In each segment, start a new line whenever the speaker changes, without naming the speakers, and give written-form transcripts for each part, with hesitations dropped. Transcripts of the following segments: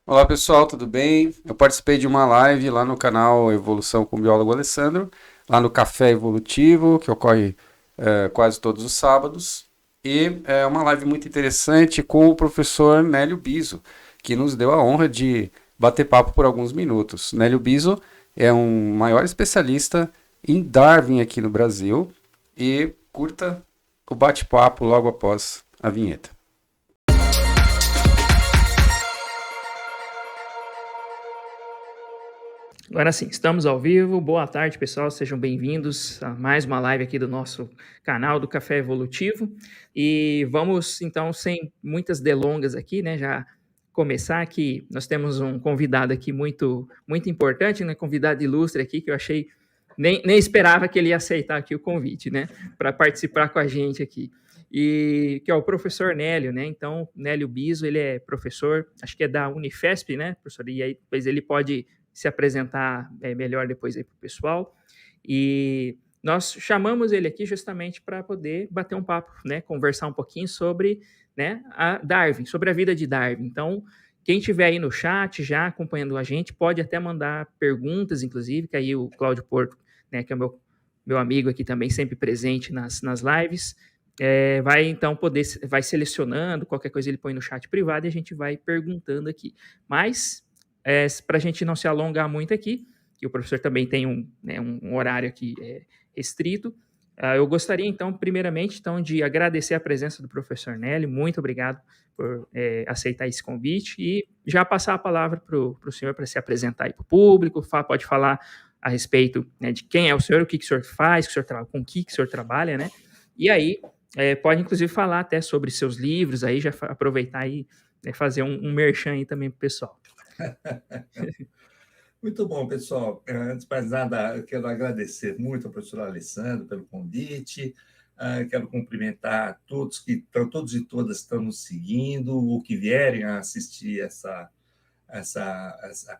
Olá pessoal, tudo bem? Eu participei de uma live lá no canal Evolução com o Biólogo Alessandro, lá no Café Evolutivo, que ocorre quase todos os sábados. E é uma live muito interessante com o professor Nélio Biso, que nos deu a honra de bater papo por alguns minutos. Nélio Biso é um maior especialista em Darwin aqui no Brasil e curta o bate-papo logo após a vinheta.
Agora sim, estamos ao vivo. Boa tarde, pessoal. Sejam bem-vindos a mais uma live aqui do nosso canal do Café Evolutivo. E vamos, então, sem muitas delongas aqui, né, já começar aqui. Nós temos um convidado aqui muito importante, né, convidado ilustre aqui, que eu achei, nem esperava que ele ia aceitar aqui o convite, né, para participar com a gente aqui. E que é o professor Nélio, né? Então, Nélio Biso, ele é professor, acho que é da Unifesp, né, professor? E aí depois ele pode se apresentar melhor depois aí para o pessoal. E nós chamamos ele aqui justamente para poder bater um papo, né? Conversar um pouquinho sobre, né, a Darwin, sobre a vida de Darwin. Então, quem estiver aí no chat já acompanhando a gente, pode até mandar perguntas, inclusive, que aí o Cláudio Porto, né, que é o meu amigo aqui também, sempre presente nas lives, vai então vai selecionando, qualquer coisa ele põe no chat privado e a gente vai perguntando aqui. Mas para a gente não se alongar muito aqui, que o professor também tem um horário aqui restrito, eu gostaria, então, primeiramente, então, de agradecer a presença do professor Nelly. Muito obrigado por aceitar esse convite e já passar a palavra para o senhor para se apresentar aí para o público, pode falar a respeito, né, de quem é o senhor, o que o senhor faz, com o que o senhor trabalha, né? E aí, pode inclusive falar até sobre seus livros, aí já aproveitar e fazer um merchan aí também para o pessoal.
Muito bom, pessoal. Antes de mais nada, eu quero agradecer muito ao professor Alessandro pelo convite. Quero cumprimentar todos todos e todas que estão nos seguindo, ou que vierem a assistir essa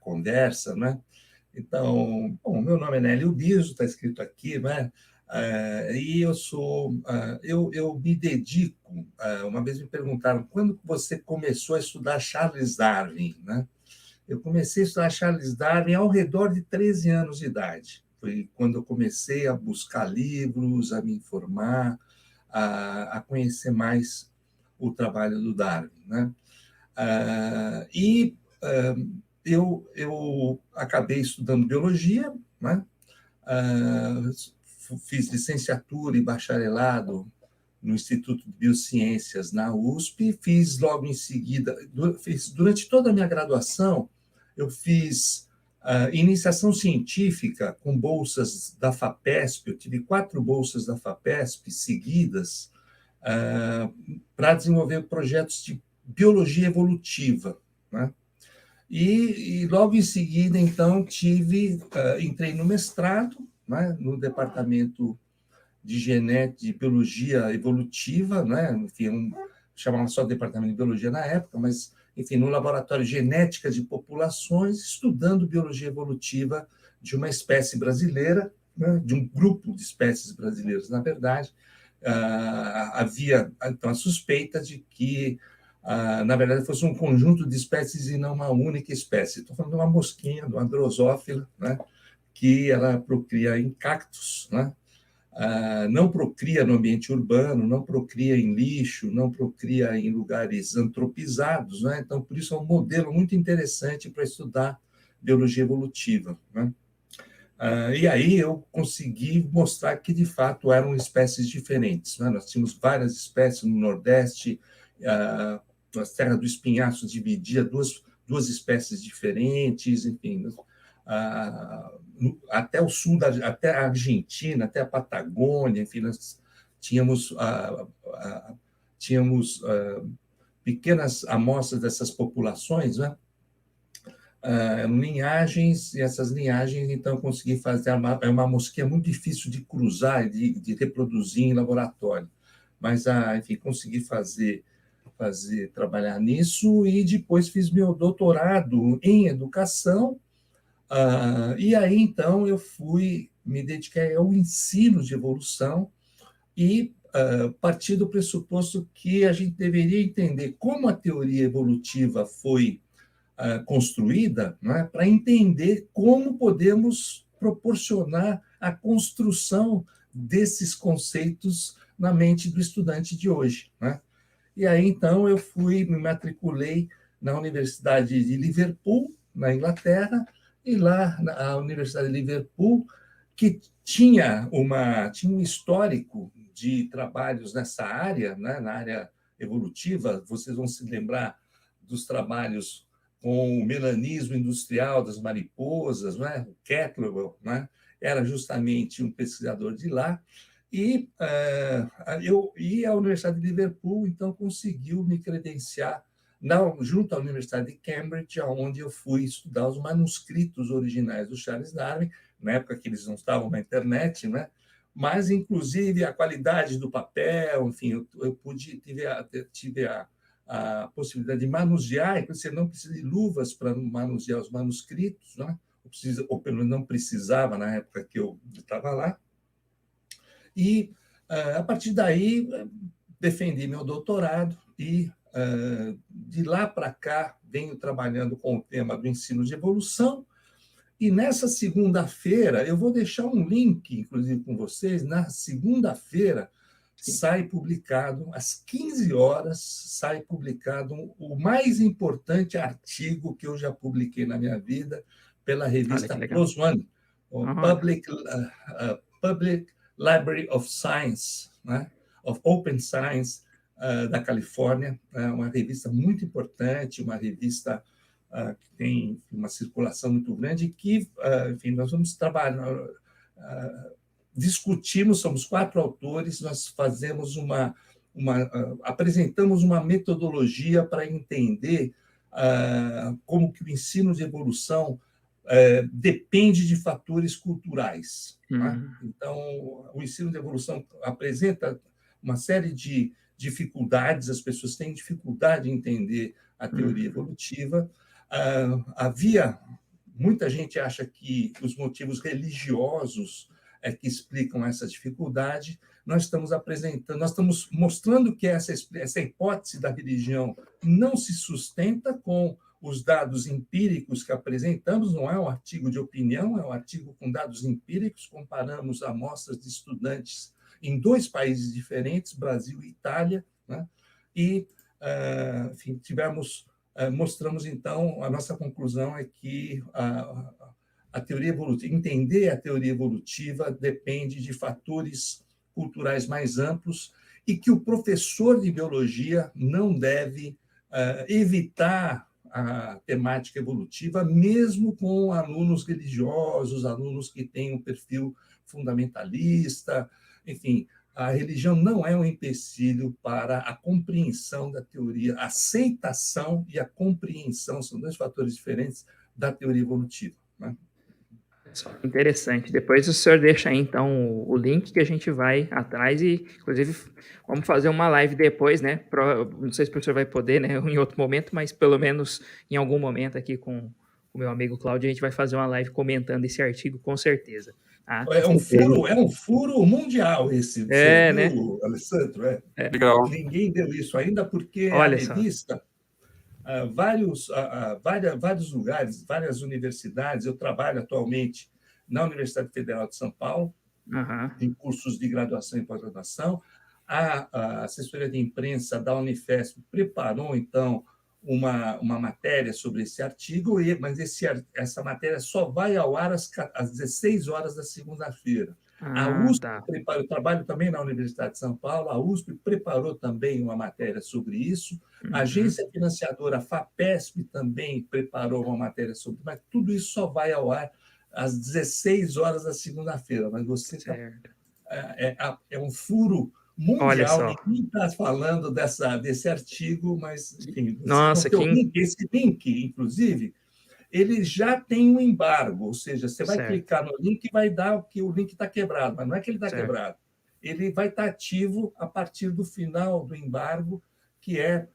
conversa, né? Então, bom, meu nome é Nélio Biso, está escrito aqui, né? E eu me dedico. Uma vez me perguntaram quando você começou a estudar Charles Darwin, né? Eu comecei a estudar Charles Darwin ao redor de 13 anos de idade. Foi quando eu comecei a buscar livros, a me informar, a conhecer mais o trabalho do Darwin, né? E eu acabei estudando biologia, né? Ah, Fiz licenciatura e bacharelado no Instituto de Biociências na USP, fiz logo em seguida, durante toda a minha graduação, eu fiz iniciação científica com bolsas da FAPESP, eu tive 4 bolsas da FAPESP seguidas para desenvolver projetos de biologia evolutiva, né? E logo em seguida, então, entrei no mestrado, né, no departamento de genética, de biologia evolutiva, né? Enfim, chamava só de departamento de biologia na época, mas, enfim, no laboratório de genética de populações, estudando biologia evolutiva de uma espécie brasileira, né? De um grupo de espécies brasileiras, na verdade. Havia, então, a suspeita de que, na verdade, fosse um conjunto de espécies e não uma única espécie. Estou falando de uma mosquinha, de uma drosófila, né? Que ela procria em cactos, né? Não procria no ambiente urbano, não procria em lixo, não procria em lugares antropizados, né? Então, por isso é um modelo muito interessante para estudar biologia evolutiva, né? E aí eu consegui mostrar que, de fato, eram espécies diferentes, né? Nós tínhamos várias espécies no Nordeste, a Serra do Espinhaço dividia duas espécies diferentes, enfim, até o sul, até a Argentina, até a Patagônia, enfim, nós tínhamos, tínhamos pequenas amostras dessas populações, né? Linhagens, e essas linhagens, então, eu consegui fazer uma mosquinha muito difícil de cruzar e de reproduzir em laboratório. Mas, enfim, consegui trabalhar nisso e depois fiz meu doutorado em educação. E aí, então, me dediquei ao ensino de evolução e parti do pressuposto que a gente deveria entender como a teoria evolutiva foi construída, né, para entender como podemos proporcionar a construção desses conceitos na mente do estudante de hoje, né? E aí, então, eu me matriculei na Universidade de Liverpool, na Inglaterra, e lá na Universidade de Liverpool, que tinha um histórico de trabalhos nessa área, né, na área evolutiva. Vocês vão se lembrar dos trabalhos com o melanismo industrial das mariposas, né? O Kettlewell, né? Era justamente um pesquisador de lá. E a Universidade de Liverpool, então, conseguiu me credenciar junto à Universidade de Cambridge, onde eu fui estudar os manuscritos originais do Charles Darwin, na época que eles não estavam na internet, né? Mas, inclusive, a qualidade do papel, enfim, eu tive a possibilidade de manusear, e você não precisa de luvas para manusear os manuscritos, né? Ou pelo menos não precisava na época que eu estava lá. E, a partir daí, defendi meu doutorado e, de lá para cá, venho trabalhando com o tema do ensino de evolução. E nessa segunda-feira, eu vou deixar um link, inclusive, com vocês. Na segunda-feira, sai publicado, às 15 horas, sai publicado o mais importante artigo que eu já publiquei na minha vida pela revista PLOS ONE, o Public Library of Science, né? Of Open Science, da Califórnia. É uma revista muito importante, uma revista que tem uma circulação muito grande, que, enfim, nós vamos trabalhar, discutimos, somos 4 autores, nós fazemos apresentamos uma metodologia para entender como que o ensino de evolução depende de fatores culturais. Né? Então, o ensino de evolução apresenta uma série de dificuldades, as pessoas têm dificuldade em entender a teoria evolutiva. Muita gente acha que os motivos religiosos é que explicam essa dificuldade. Nós estamos mostrando que essa hipótese da religião não se sustenta com os dados empíricos que apresentamos, não é um artigo de opinião, é um artigo com dados empíricos, comparamos amostras de estudantes em 2 países diferentes, Brasil e Itália, né? E, enfim, mostramos, então, a nossa conclusão é que a teoria evolutiva, entender a teoria evolutiva depende de fatores culturais mais amplos e que o professor de biologia não deve evitar a temática evolutiva, mesmo com alunos religiosos, alunos que têm um perfil fundamentalista. Enfim, a religião não é um empecilho para a compreensão da teoria. A aceitação e a compreensão são 2 fatores diferentes da teoria evolutiva, né?
Interessante. Depois o senhor deixa aí, então, o link que a gente vai atrás e, inclusive, vamos fazer uma live depois, né? Não sei se o professor vai poder, né, em outro momento, mas pelo menos em algum momento aqui com o meu amigo Cláudio, a gente vai fazer uma live comentando esse artigo, com certeza. Tá?
É um furo mundial esse, você
né?
viu, Alessandro?
Legal.
Ninguém deu isso ainda, porque a
Olha só.
revista, vários lugares, várias universidades. Eu trabalho atualmente na Universidade Federal de São Paulo, em cursos de graduação e pós-graduação. A assessoria de imprensa da Unifesp preparou, então, uma matéria sobre esse artigo, mas essa matéria só vai ao ar às 16 horas da segunda-feira. A USP preparou, eu trabalho também na Universidade de São Paulo, a USP preparou também uma matéria sobre isso, a agência financiadora FAPESP também preparou uma matéria sobre isso, mas tudo isso só vai ao ar às 16 horas da segunda-feira. Mas você é um furo mundial, ninguém está falando desse artigo, mas, enfim,
Nossa,
esse link, inclusive, ele já tem um embargo, ou seja, você vai clicar no link e vai dar que o link está quebrado, mas não é que ele está quebrado, ele vai estar ativo a partir do final do embargo, que é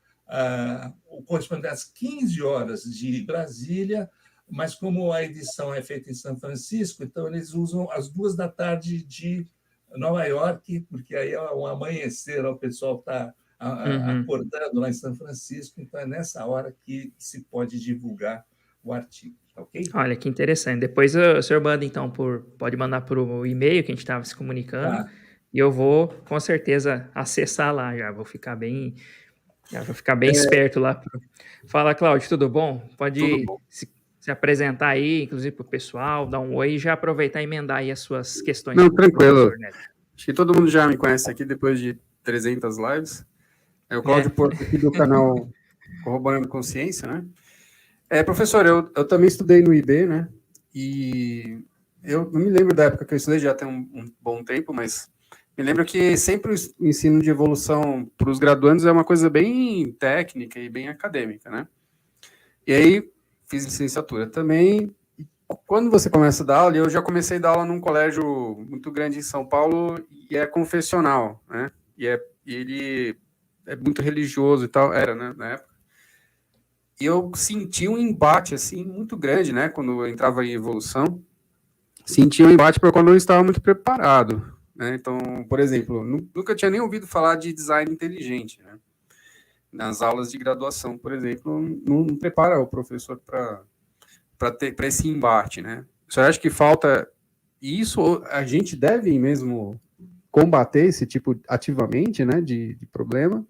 o correspondente às 15 horas de Brasília, mas como a edição é feita em São Francisco, então eles usam as 2 da tarde de Nova York, porque aí é um amanhecer, o pessoal está
Uhum.
acordando lá em São Francisco, então é nessa hora que se pode divulgar o artigo, tá ok?
Olha, que interessante. Depois o senhor manda, então, pode mandar por o e-mail que a gente estava se comunicando,
Tá.
e eu vou, com certeza, acessar lá já. Já vou ficar bem esperto lá. Fala, Cláudio, tudo bom?
Tudo
Pode
bom.
se apresentar aí, inclusive para o pessoal, dar um oi e já aproveitar e emendar aí as suas questões
Não,
para o
tranquilo.
professor Neto.
Acho que todo mundo já me conhece aqui depois de 300 lives. É o Cláudio
É.
Porto aqui do canal Corroborando Consciência, né? Professor, eu também estudei no IB, né? E eu não me lembro da época que eu estudei, já tem um bom tempo, mas me lembro que sempre o ensino de evolução para os graduandos é uma coisa bem técnica e bem acadêmica, né? E aí fiz licenciatura também. E quando você começa a dar aula, eu já comecei a dar aula num colégio muito grande em São Paulo e é confessional, né? E ele é muito religioso e tal, era, né, na época. E eu senti um embate, assim, muito grande, né, quando eu entrava em evolução. Senti um embate para quando eu não estava muito preparado, né? Então, por exemplo, nunca tinha nem ouvido falar de design inteligente, né? Nas aulas de graduação, por exemplo, não prepara o professor para esse embate, né? Você acha que falta isso? A gente deve mesmo combater esse tipo ativamente, né, de problema?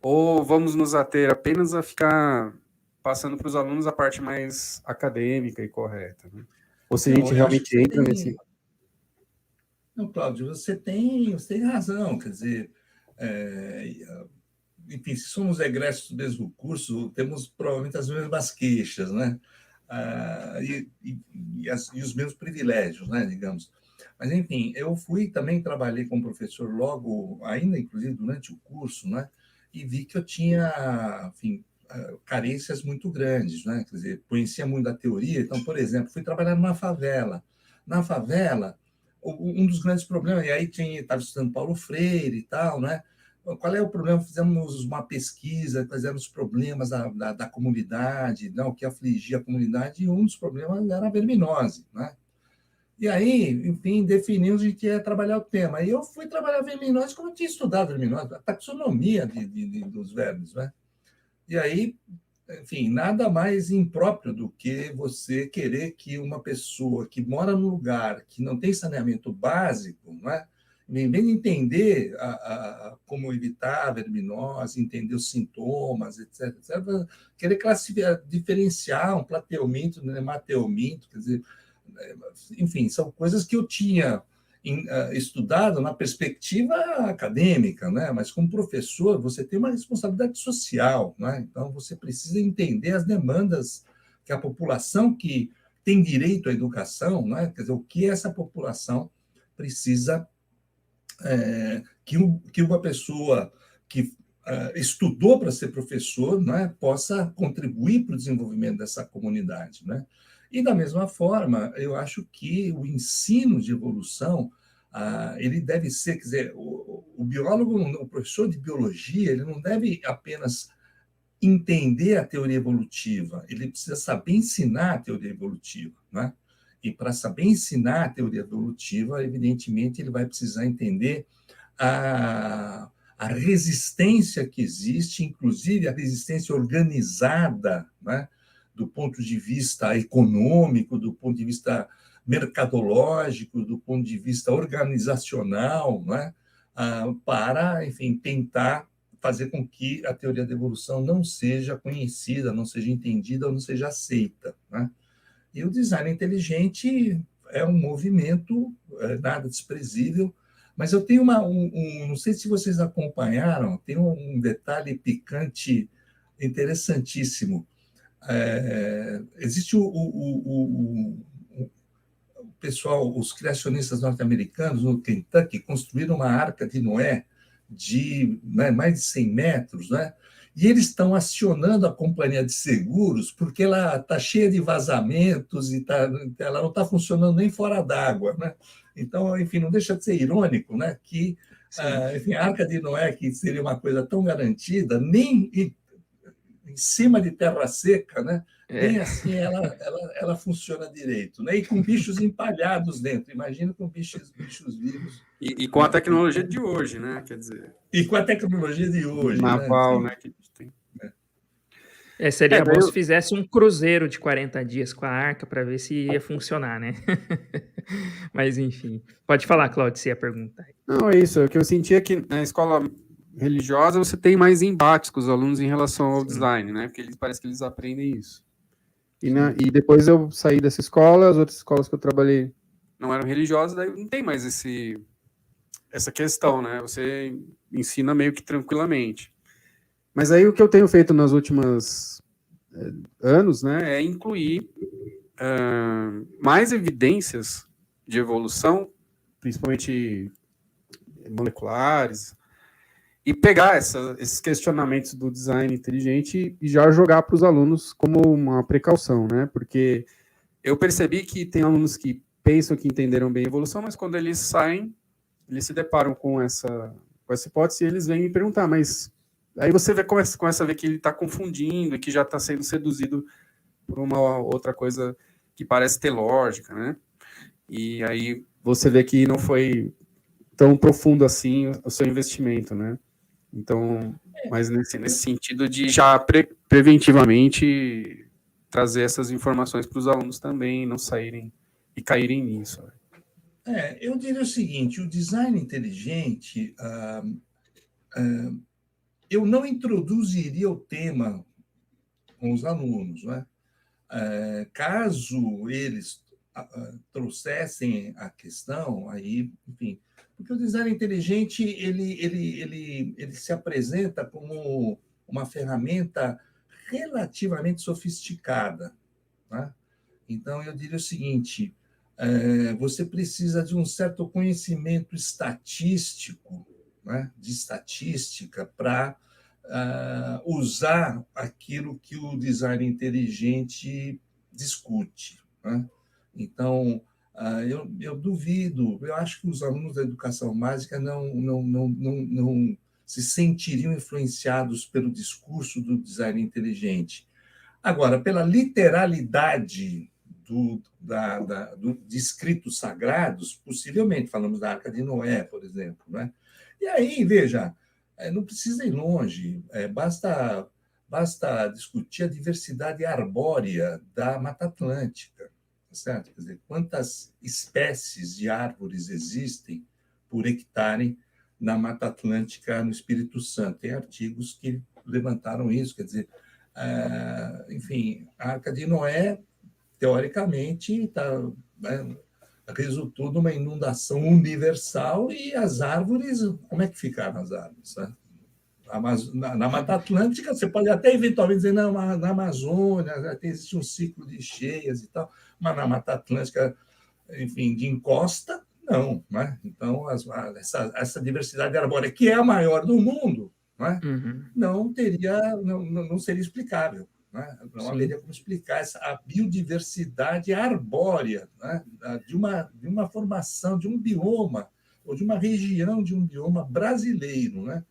Ou vamos nos ater apenas a ficar passando para os alunos a parte mais acadêmica e correta, né? Ou se a
Não,
gente
eu acho que
realmente
você
entra nesse...
tem. Não, Cláudio, você tem razão. Quer dizer, é, enfim, se somos egressos do mesmo curso, temos provavelmente as mesmas queixas, né? E os mesmos privilégios, né? Digamos. Mas, enfim, eu também trabalhei como professor logo, ainda inclusive durante o curso, né? E vi que eu tinha, enfim, carências muito grandes, né? Quer dizer, conhecia muito da teoria. Então, por exemplo, fui trabalhar numa favela. Na favela, um dos grandes problemas, e aí estava estudando Paulo Freire e tal, né? Qual é o problema? Fizemos uma pesquisa, fizemos problemas da comunidade, né? O que afligia a comunidade, e um dos problemas era a verminose, né? E aí, enfim, definimos que ia trabalhar o tema. E eu fui trabalhar verminose como eu tinha estudado verminose, a taxonomia dos vermes, né? E aí, enfim, nada mais impróprio do que você querer que uma pessoa que mora num lugar que não tem saneamento básico, não é? Em vez de entender como evitar a verminose, entender os sintomas, etc., querer classificar, diferenciar um plateuminto, um hemateuminto, quer dizer, enfim, são coisas que eu tinha estudado na perspectiva acadêmica, né? Mas como professor você tem uma responsabilidade social, né? Então você precisa entender as demandas que a população que tem direito à educação, né? Quer dizer, o que essa população precisa que uma pessoa que estudou para ser professor, né, possa contribuir para o desenvolvimento dessa comunidade, né? E da mesma forma, eu acho que o ensino de evolução ele deve ser, quer dizer, o biólogo, o professor de biologia, ele não deve apenas entender a teoria evolutiva, ele precisa saber ensinar a teoria evolutiva, né? E para saber ensinar a teoria evolutiva, evidentemente, ele vai precisar entender a resistência que existe, inclusive a resistência organizada, né? Do ponto de vista econômico, do ponto de vista mercadológico, do ponto de vista organizacional, né? Para, enfim, tentar fazer com que a teoria da evolução não seja conhecida, não seja entendida ou não seja aceita, né? E o design inteligente é um movimento nada desprezível, mas eu tenho não sei se vocês acompanharam, tem um detalhe picante interessantíssimo. Existe o pessoal, os criacionistas norte-americanos no Kentucky construíram uma arca de Noé de, né, mais de 100 metros, né? E eles estão acionando a companhia de seguros porque ela está cheia de vazamentos e ela não está funcionando nem fora d'água, né? Então, enfim, não deixa de ser irônico, né? Que enfim, a Arca de Noé, que seria uma coisa tão garantida, nem em cima de terra seca, né? Nem assim ela funciona direito, né? E com bichos empalhados dentro. Imagina com bichos vivos.
E com a tecnologia de hoje, né? Quer dizer,
E com a tecnologia de hoje,
naval,
né?
né? Que a gente tem.
Seria bom
daí
se fizesse um cruzeiro de 40 dias com a Arca para ver se ia funcionar, né? Mas enfim. Pode falar, Claudio, se ia perguntar.
Não, é isso. O que eu sentia é que na escola religiosa você tem mais embates com os alunos em relação ao design, né? Porque parece que eles aprendem isso. E depois eu saí dessa escola, as outras escolas que eu trabalhei não eram religiosas, daí não tem mais essa questão, né? Você ensina meio que tranquilamente. Mas aí o que eu tenho feito nos últimos anos, né, é incluir mais evidências de evolução, principalmente moleculares, e pegar esses questionamentos do design inteligente e já jogar para os alunos como uma precaução, né? Porque eu percebi que tem alunos que pensam que entenderam bem a evolução, mas quando eles saem, eles se deparam com essa hipótese e eles vêm me perguntar, mas aí você começa a ver que ele está confundindo e que já está sendo seduzido por uma outra coisa que parece ter lógica, né? E aí você vê que não foi tão profundo assim o seu investimento, né? Então, mas nesse sentido de já preventivamente trazer essas informações para os alunos também não saírem e caírem nisso.
Eu diria o seguinte: o design inteligente, eu não introduziria o tema com os alunos, né? Caso eles trouxessem a questão, aí, enfim, porque o design inteligente ele se apresenta como uma ferramenta relativamente sofisticada, né? Então, eu diria o seguinte: você precisa de um certo conhecimento estatístico, né, de estatística, para usar aquilo que o design inteligente discute, né? Então, eu duvido, eu acho que os alunos da educação básica não se sentiriam influenciados pelo discurso do design inteligente. Agora, pela literalidade de escritos sagrados, possivelmente, falamos da Arca de Noé, por exemplo, né? E aí, veja, não precisa ir longe, basta discutir a diversidade arbórea da Mata Atlântica, tá certo? Quer dizer, quantas espécies de árvores existem por hectare na Mata Atlântica, no Espírito Santo? Tem artigos que levantaram isso, quer dizer, enfim, a Arca de Noé, teoricamente, resultou numa inundação universal e as árvores, como é que ficaram as árvores? Né? Na Mata Atlântica, você pode até eventualmente dizer, não, na Amazônia existe um ciclo de cheias e tal, mas na Mata Atlântica, enfim, de encosta, não. Né? Então, essa diversidade arbórea, que é a maior do mundo, né? Não seria explicável. Né? Não haveria como explicar a biodiversidade arbórea, né? de uma formação, de um bioma, ou de uma região de um bioma brasileiro. Né?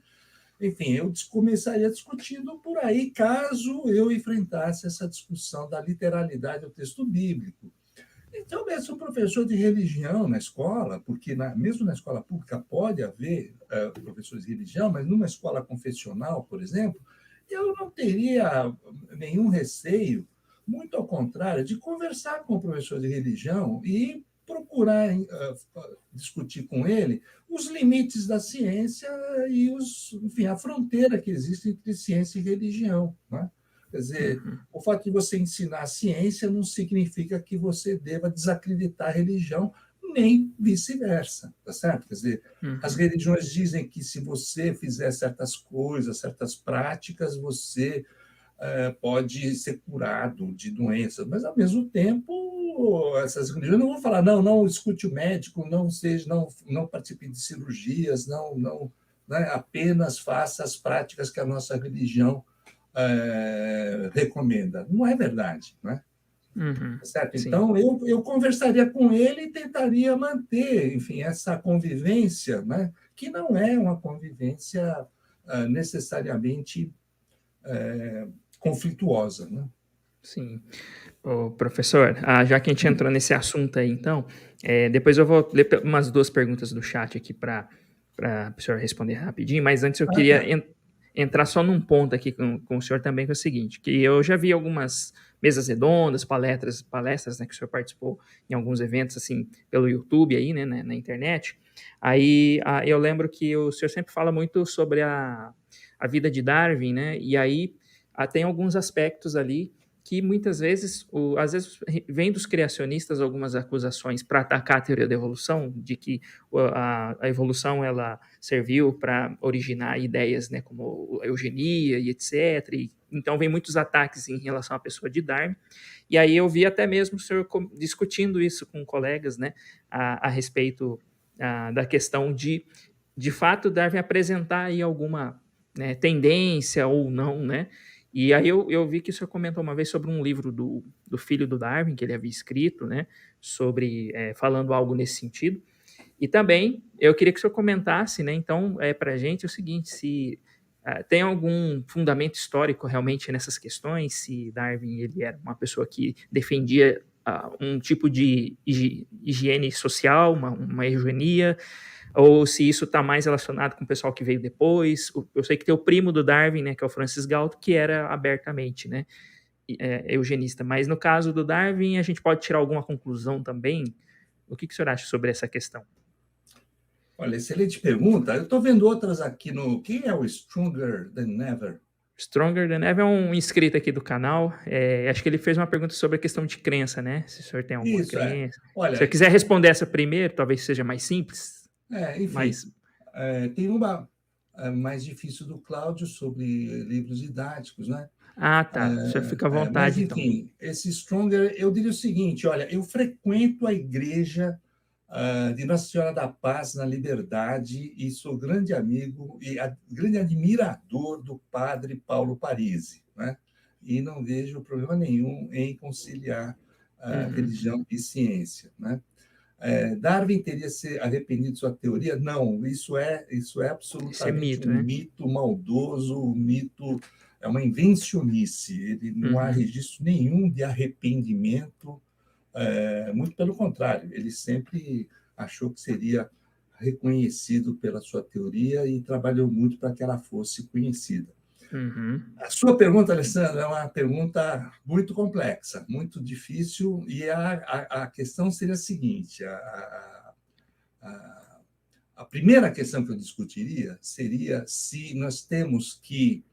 Enfim, eu começaria discutindo por aí, caso eu enfrentasse essa discussão da literalidade do texto bíblico. Então, mesmo um professor de religião na escola, porque mesmo na escola pública pode haver professores de religião, mas numa escola confessional, por exemplo, eu não teria nenhum receio, muito ao contrário, de conversar com o professor de religião e procurar discutir com ele os limites da ciência e enfim, a fronteira que existe entre ciência e religião, né? Quer dizer, o fato de você ensinar a ciência não significa que você deva desacreditar a religião, nem vice-versa, tá certo? Quer dizer, as religiões dizem que se você fizer certas coisas, certas práticas, você pode ser curado de doenças, mas ao mesmo tempo essas religiões não vão falar não escute o médico, não participe de cirurgias, né, apenas faça as práticas que a nossa religião recomenda. Não é verdade, né? Certo? Então, eu conversaria com ele e tentaria manter, enfim, essa convivência, né, que não é uma convivência necessariamente conflituosa. Né?
Sim. Ô, professor, já que a gente entrou nesse assunto aí, então, depois eu vou ler umas duas perguntas do chat aqui para o senhor responder rapidinho, mas antes eu
Ah,
queria
tá.
entrar só num ponto aqui com o senhor também, que é o seguinte, que eu já vi algumas mesas redondas, palestras, né, que o senhor participou em alguns eventos, assim, pelo YouTube aí, né, na internet. Aí eu lembro que o senhor sempre fala muito sobre a vida de Darwin, né, e aí tem alguns aspectos ali que muitas vezes, às vezes vem dos criacionistas algumas acusações para atacar a teoria da evolução, de que a evolução ela serviu para originar ideias, né, como eugenia e etc. E, então vem muitos ataques em relação à pessoa de Darwin. E aí eu vi até mesmo o senhor discutindo isso com colegas, né, a respeito da questão de fato, Darwin apresentar aí alguma, né, tendência ou não, né? E aí eu vi que o senhor comentou uma vez sobre um livro do filho do Darwin, que ele havia escrito, né, sobre, falando algo nesse sentido. E também eu queria que o senhor comentasse, né, então, para a gente o seguinte, se tem algum fundamento histórico realmente nessas questões, se Darwin ele era uma pessoa que defendia um tipo de higiene social, uma eugenia, ou se isso está mais relacionado com o pessoal que veio depois. Eu sei que tem o primo do Darwin, né, que é o Francis Galton, que era abertamente, né, eugenista. Mas no caso do Darwin, a gente pode tirar alguma conclusão também? O que o senhor acha sobre essa questão?
Olha, excelente pergunta. Eu estou vendo outras aqui no. Quem é o Stronger Than Never?
Stronger Than Ever é um inscrito aqui do canal. Acho que ele fez uma pergunta sobre a questão de crença, né? Se o senhor tem alguma
Isso, é.
crença. Se eu
Olha,
quiser responder essa primeiro, talvez seja mais simples.
enfim,
Mas.
tem uma mais difícil do Cláudio sobre livros didáticos, né?
Ah, tá. O senhor fica à
Mas,
vontade, então.
enfim, esse Stronger, eu diria o seguinte: olha, eu frequento a igreja de Nossa Senhora da Paz na Liberdade e sou grande amigo e grande admirador do padre Paulo Parisi, né? E não vejo problema nenhum em conciliar
Uhum.
religião e ciência, né? Darwin teria se arrependido de sua teoria? Não, isso é
Esse é
absolutamente um
mito, né?
mito maldoso, um mito, é uma invencionice. Ele não há
Uhum.
registro nenhum de arrependimento, muito pelo contrário, ele sempre achou que seria reconhecido pela sua teoria e trabalhou muito para que ela fosse conhecida.
Uhum.
A sua pergunta, Alessandra, é uma pergunta muito complexa, muito difícil, e a questão seria a seguinte: a, a primeira questão que eu discutiria seria se nós temos que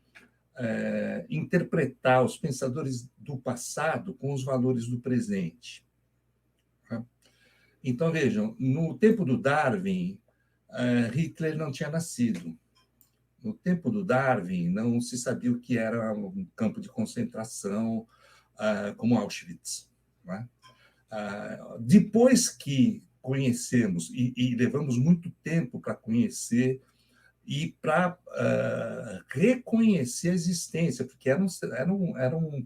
interpretar os pensadores do passado com os valores do presente. Tá? Então, vejam, no tempo do Darwin, Hitler não tinha nascido. No tempo do Darwin, não se sabia o que era um campo de concentração como Auschwitz. Né? Depois que conhecemos, e levamos muito tempo para conhecer e para reconhecer a existência, porque eram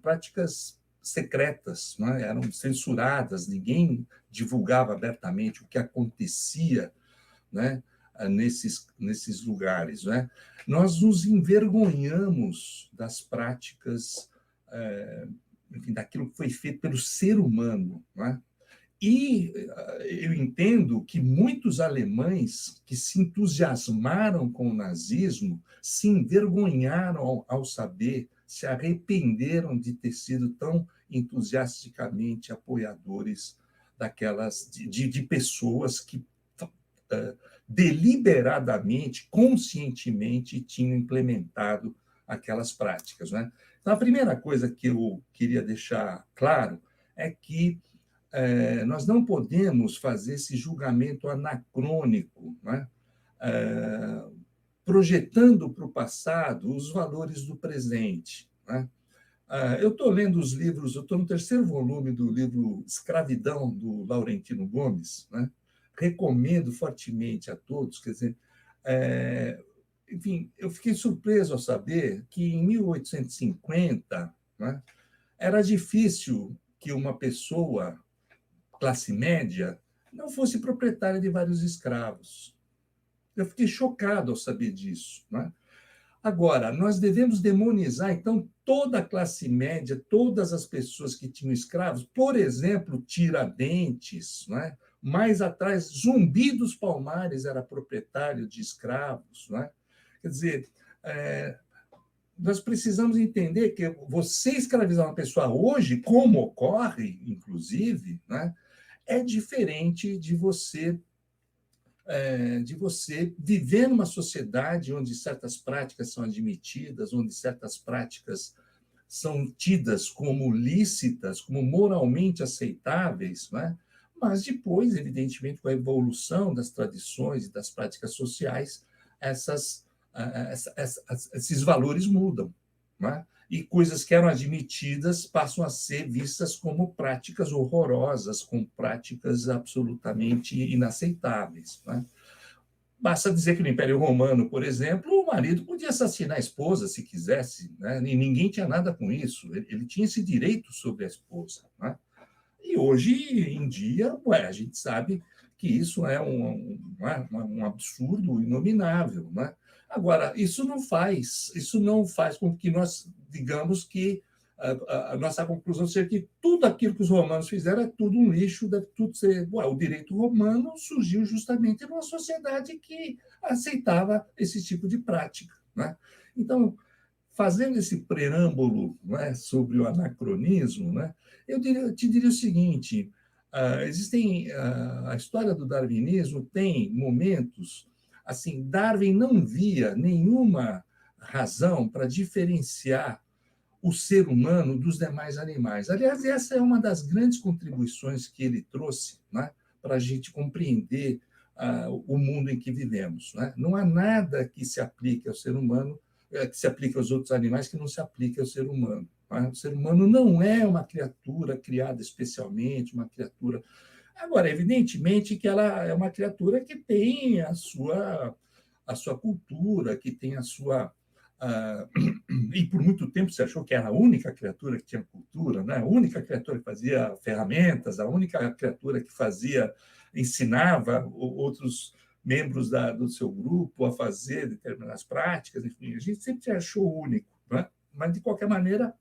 práticas secretas, né? Eram censuradas, ninguém divulgava abertamente o que acontecia, né? Nesses lugares, né? Nós nos envergonhamos das práticas, enfim, daquilo que foi feito pelo ser humano, né? E eu entendo que muitos alemães que se entusiasmaram com o nazismo se envergonharam ao saber, se arrependeram de ter sido tão entusiasticamente apoiadores de pessoas que deliberadamente, conscientemente tinham implementado aquelas práticas, né? Então, a primeira coisa que eu queria deixar claro é que nós não podemos fazer esse julgamento anacrônico, né? Projetando para o passado os valores do presente. Né? Eu estou lendo os livros, eu estou no terceiro volume do livro Escravidão, do Laurentino Gomes, né? Recomendo fortemente a todos, quer dizer, enfim, eu fiquei surpreso ao saber que em 1850, né, era difícil que uma pessoa classe média não fosse proprietária de vários escravos. Eu fiquei chocado ao saber disso. Né? Agora, nós devemos demonizar, então, toda a classe média, todas as pessoas que tinham escravos, por exemplo, Tiradentes, não é? Mais atrás, Zumbi dos Palmares era proprietário de escravos. Não é? Quer dizer, nós precisamos entender que você escravizar uma pessoa hoje, como ocorre, inclusive, né, é diferente de você viver numa sociedade onde certas práticas são admitidas, onde certas práticas são tidas como lícitas, como moralmente aceitáveis, né? Mas depois, evidentemente, com a evolução das tradições e das práticas sociais, esses valores mudam, né? E coisas que eram admitidas passam a ser vistas como práticas horrorosas, como práticas absolutamente inaceitáveis. Né? Basta dizer que no Império Romano, por exemplo, o marido podia assassinar a esposa se quisesse, né? E ninguém tinha nada com isso. Ele tinha esse direito sobre a esposa. Né? E hoje em dia, a gente sabe que isso é um absurdo inominável. Né? Agora, isso não faz com que nós digamos que a nossa conclusão seja que tudo aquilo que os romanos fizeram é tudo um lixo, deve tudo ser. O direito romano surgiu justamente numa sociedade que aceitava esse tipo de prática. Né? Então, fazendo esse preâmbulo, né, sobre o anacronismo, né, eu te diria o seguinte: a história do darwinismo tem momentos assim. Darwin não via nenhuma razão para diferenciar o ser humano dos demais animais. Aliás, essa é uma das grandes contribuições que ele trouxe, né, para a gente compreender o mundo em que vivemos. Né? Não há nada que se aplique ao ser humano, que se aplique aos outros animais, que não se aplique ao ser humano. Né? O ser humano não é uma criatura criada especialmente, uma criatura. Agora, evidentemente que ela é uma criatura que tem a sua cultura, que tem a sua. E por muito tempo se achou que era a única criatura que tinha cultura, né? A única criatura que fazia ferramentas, a única criatura que ensinava outros membros do seu grupo a fazer determinadas práticas, enfim, a gente sempre se achou único, né? Mas, de qualquer maneira,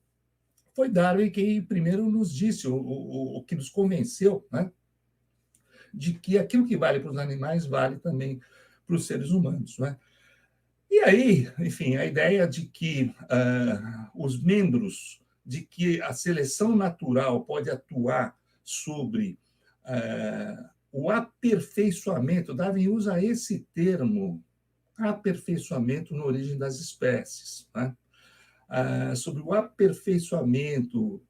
foi Darwin quem primeiro nos disse, o que nos convenceu, né, de que aquilo que vale para os animais vale também para os seres humanos. Né? E aí, enfim, a ideia de que os membros, de que a seleção natural pode atuar sobre o aperfeiçoamento, Darwin usa esse termo, aperfeiçoamento na origem das espécies, né? Sobre o aperfeiçoamento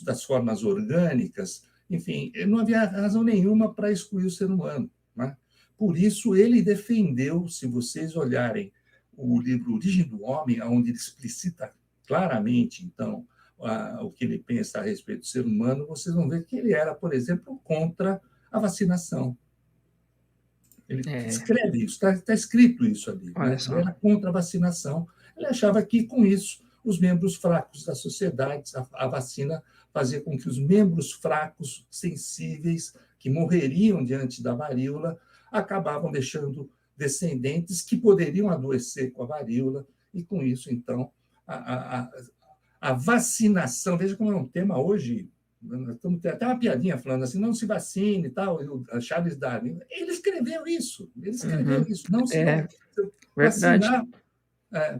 das formas orgânicas, enfim, não havia razão nenhuma para excluir o ser humano. Né? Por isso, ele defendeu, se vocês olharem o livro Origem do Homem, onde ele explicita claramente, então, o que ele pensa a respeito do ser humano, vocês vão ver que ele era, por exemplo, contra a vacinação. Ele escreve isso, está escrito isso ali. Né? Ele era contra a vacinação. Ele achava que, com isso, os membros fracos da sociedade, a vacina fazia com que os membros fracos, sensíveis, que morreriam diante da varíola, acabavam deixando descendentes que poderiam adoecer com a varíola, e com isso, então, a vacinação, veja como é um tema hoje, estamos até uma piadinha falando assim, não se vacine e tal, Charles Darwin, ele escreveu isso, não se vacinar.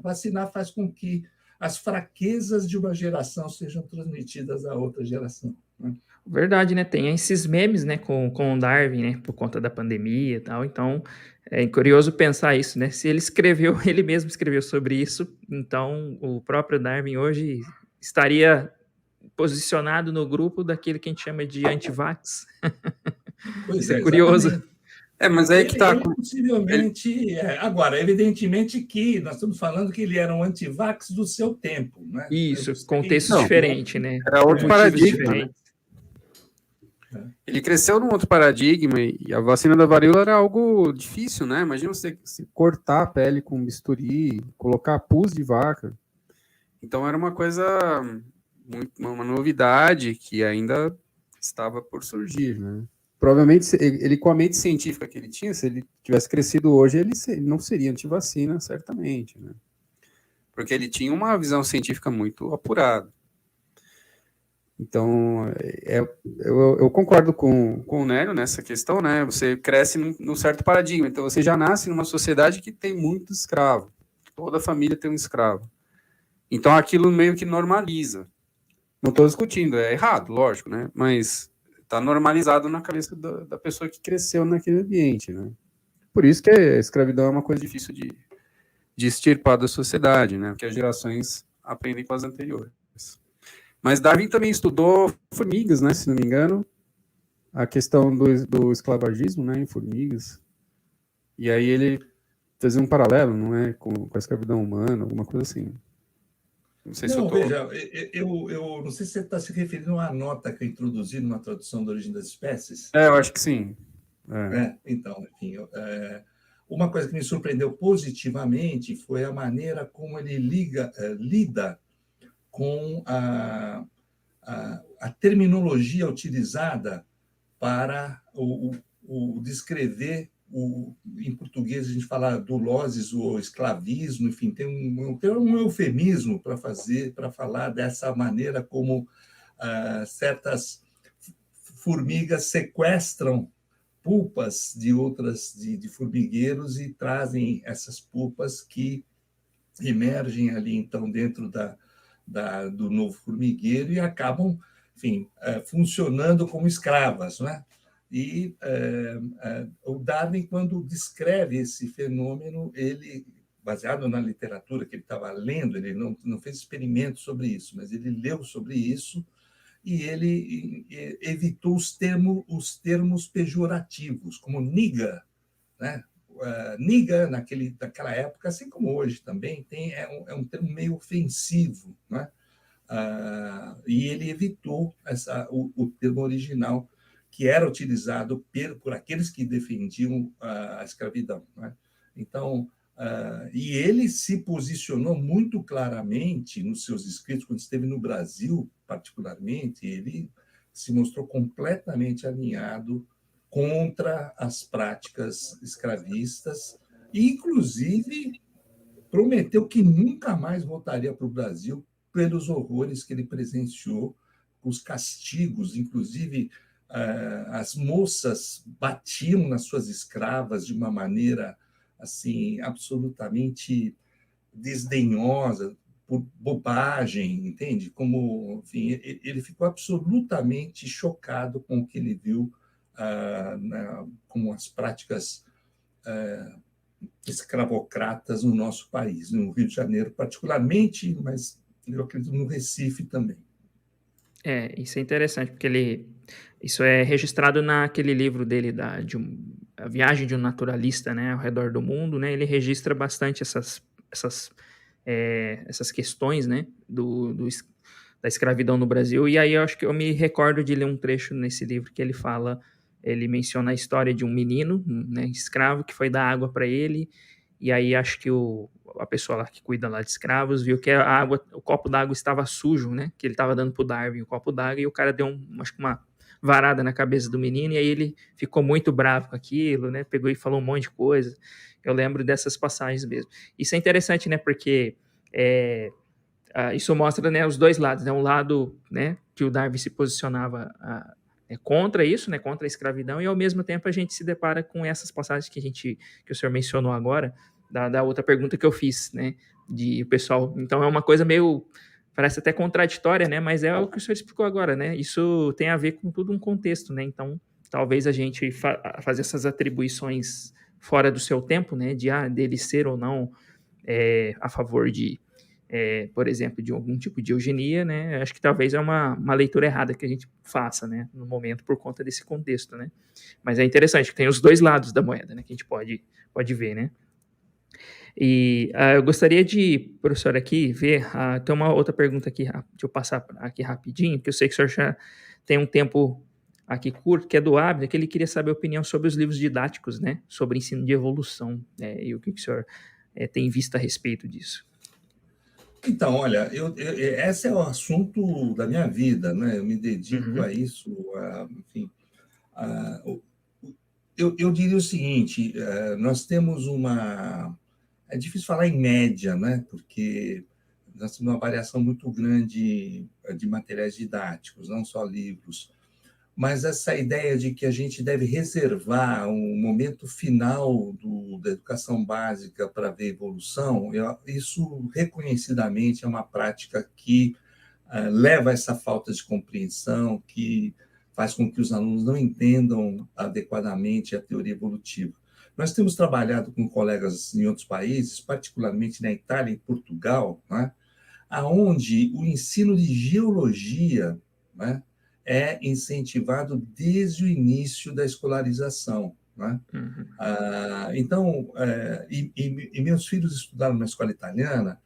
Vacinar faz com que as fraquezas de uma geração sejam transmitidas a outra geração. Né?
Verdade, né? Tem esses memes, né, com o Darwin, né, por conta da pandemia e tal. Então, é curioso pensar isso, né? Se ele mesmo escreveu sobre isso, então o próprio Darwin hoje estaria posicionado no grupo daquele que a gente chama de anti-vax. Isso é curioso.
Exatamente.
Mas aí que está.
Ele possivelmente. Agora, evidentemente que nós estamos falando que ele era um antivax do seu tempo. Né?
Isso, contexto diferente, né?
Era outro paradigma. Né? Ele cresceu num outro paradigma e a vacina da varíola era algo difícil, né? Imagina você cortar a pele com bisturi, colocar pus de vaca. Então era uma coisa, uma novidade que ainda estava por surgir, né? Provavelmente, ele com a mente científica que ele tinha, se ele tivesse crescido hoje, ele não seria antivacina, certamente, né? porque ele tinha uma visão científica muito apurada. Então, eu concordo com o Nélio nessa questão, né? Você cresce num certo paradigma, então você já nasce numa sociedade que tem muito escravo, toda família tem um escravo. Então aquilo meio que normaliza. Não estou discutindo, é errado, lógico, né? Mas está normalizado na cabeça da pessoa que cresceu naquele ambiente, né? Por isso que a escravidão é uma coisa difícil de extirpar da sociedade, né? Porque as gerações aprendem com as anteriores. Mas Darwin também estudou formigas, né? Se não me engano, a questão do esclavagismo, né? Em formigas. E aí ele fez um paralelo, não é? Com a escravidão humana, alguma coisa assim. Não sei se eu
Não,
tô...
veja, eu não sei se você está se referindo a uma nota que eu introduzi numa tradução da Origem das Espécies.
eu acho que sim.
Então, enfim, uma coisa que me surpreendeu positivamente foi a maneira como ele lida com a terminologia utilizada para o descrever, em português a gente fala duloses ou escravismo, enfim, tem um eufemismo para falar dessa maneira como certas formigas sequestram pulpas de outras de formigueiros e trazem essas pulpas que emergem ali então dentro do novo formigueiro e acabam, enfim, funcionando como escravas, né? E o Darwin, quando descreve esse fenômeno, ele, baseado na literatura que ele estava lendo, ele não fez experimentos sobre isso, mas ele leu sobre isso e ele evitou os termos pejorativos, como nigger, né? Nigger, naquela época, assim como hoje também, é um termo meio ofensivo, né? E ele evitou o termo original que era utilizado por aqueles que defendiam a escravidão, né? Então, e ele se posicionou muito claramente nos seus escritos, quando esteve no Brasil, particularmente, ele se mostrou completamente alinhado contra as práticas escravistas, e, inclusive, prometeu que nunca mais voltaria para o Brasil pelos horrores que ele presenciou, os castigos, inclusive as moças batiam nas suas escravas de uma maneira assim absolutamente desdenhosa, por bobagem, entende? Como, enfim, ele ficou absolutamente chocado com o que ele viu como as práticas escravocratas no nosso país, no Rio de Janeiro particularmente, mas eu acredito no Recife também.
Isso é interessante, porque isso é registrado naquele livro dele, A Viagem de um Naturalista, né, ao redor do mundo, né, ele registra bastante essas questões, né, da escravidão no Brasil, e aí eu acho que eu me recordo de ler um trecho nesse livro que ele menciona a história de um menino, né, escravo, que foi dar água para ele, e aí acho que a pessoa lá que cuida lá de escravos viu que o copo d'água estava sujo, né? Que ele estava dando pro Darwin o copo d'água e o cara deu acho que uma varada na cabeça do menino e aí ele ficou muito bravo com aquilo, né? Pegou e falou um monte de coisa. Eu lembro dessas passagens mesmo. Isso é interessante, né? Porque isso mostra, né, os dois lados, né? Um lado, né, que o Darwin se posicionava contra isso, né, contra a escravidão, e ao mesmo tempo a gente se depara com essas passagens que o senhor mencionou agora, da outra pergunta que eu fiz, né, de o pessoal. Então é uma coisa meio, parece até contraditória, né, mas é o que o senhor explicou agora, né? Isso tem a ver com tudo um contexto, né? Então talvez a gente fazer essas atribuições fora do seu tempo, né, dele ser ou não a favor por exemplo, de algum tipo de eugenia, né? Acho que talvez é uma leitura errada que a gente faça, né? No momento, por conta desse contexto, né? Mas é interessante que tem os dois lados da moeda, né? Que a gente pode ver, né? E eu gostaria de, professor, aqui ver. Tem uma outra pergunta aqui, deixa eu passar aqui rapidinho, porque eu sei que o senhor já tem um tempo aqui curto, que é do Abner, que ele queria saber a opinião sobre os livros didáticos, né? Sobre ensino de evolução, né? E o que o senhor tem visto a respeito disso.
Então, olha, esse é o assunto da minha vida, né? Eu me dedico a isso, enfim. Eu diria o seguinte: nós temos uma. É difícil falar em média, né? Porque nós temos uma variação muito grande de materiais didáticos, não só livros, mas essa ideia de que a gente deve reservar um momento final da educação básica para ver evolução, isso reconhecidamente é uma prática que leva a essa falta de compreensão, que faz com que os alunos não entendam adequadamente a teoria evolutiva. Nós temos trabalhado com colegas em outros países, particularmente na Itália e Portugal, né, onde o ensino de geologia, né, é incentivado desde o início da escolarização. Né?
Uhum.
Então, e meus filhos estudaram na escola italiana,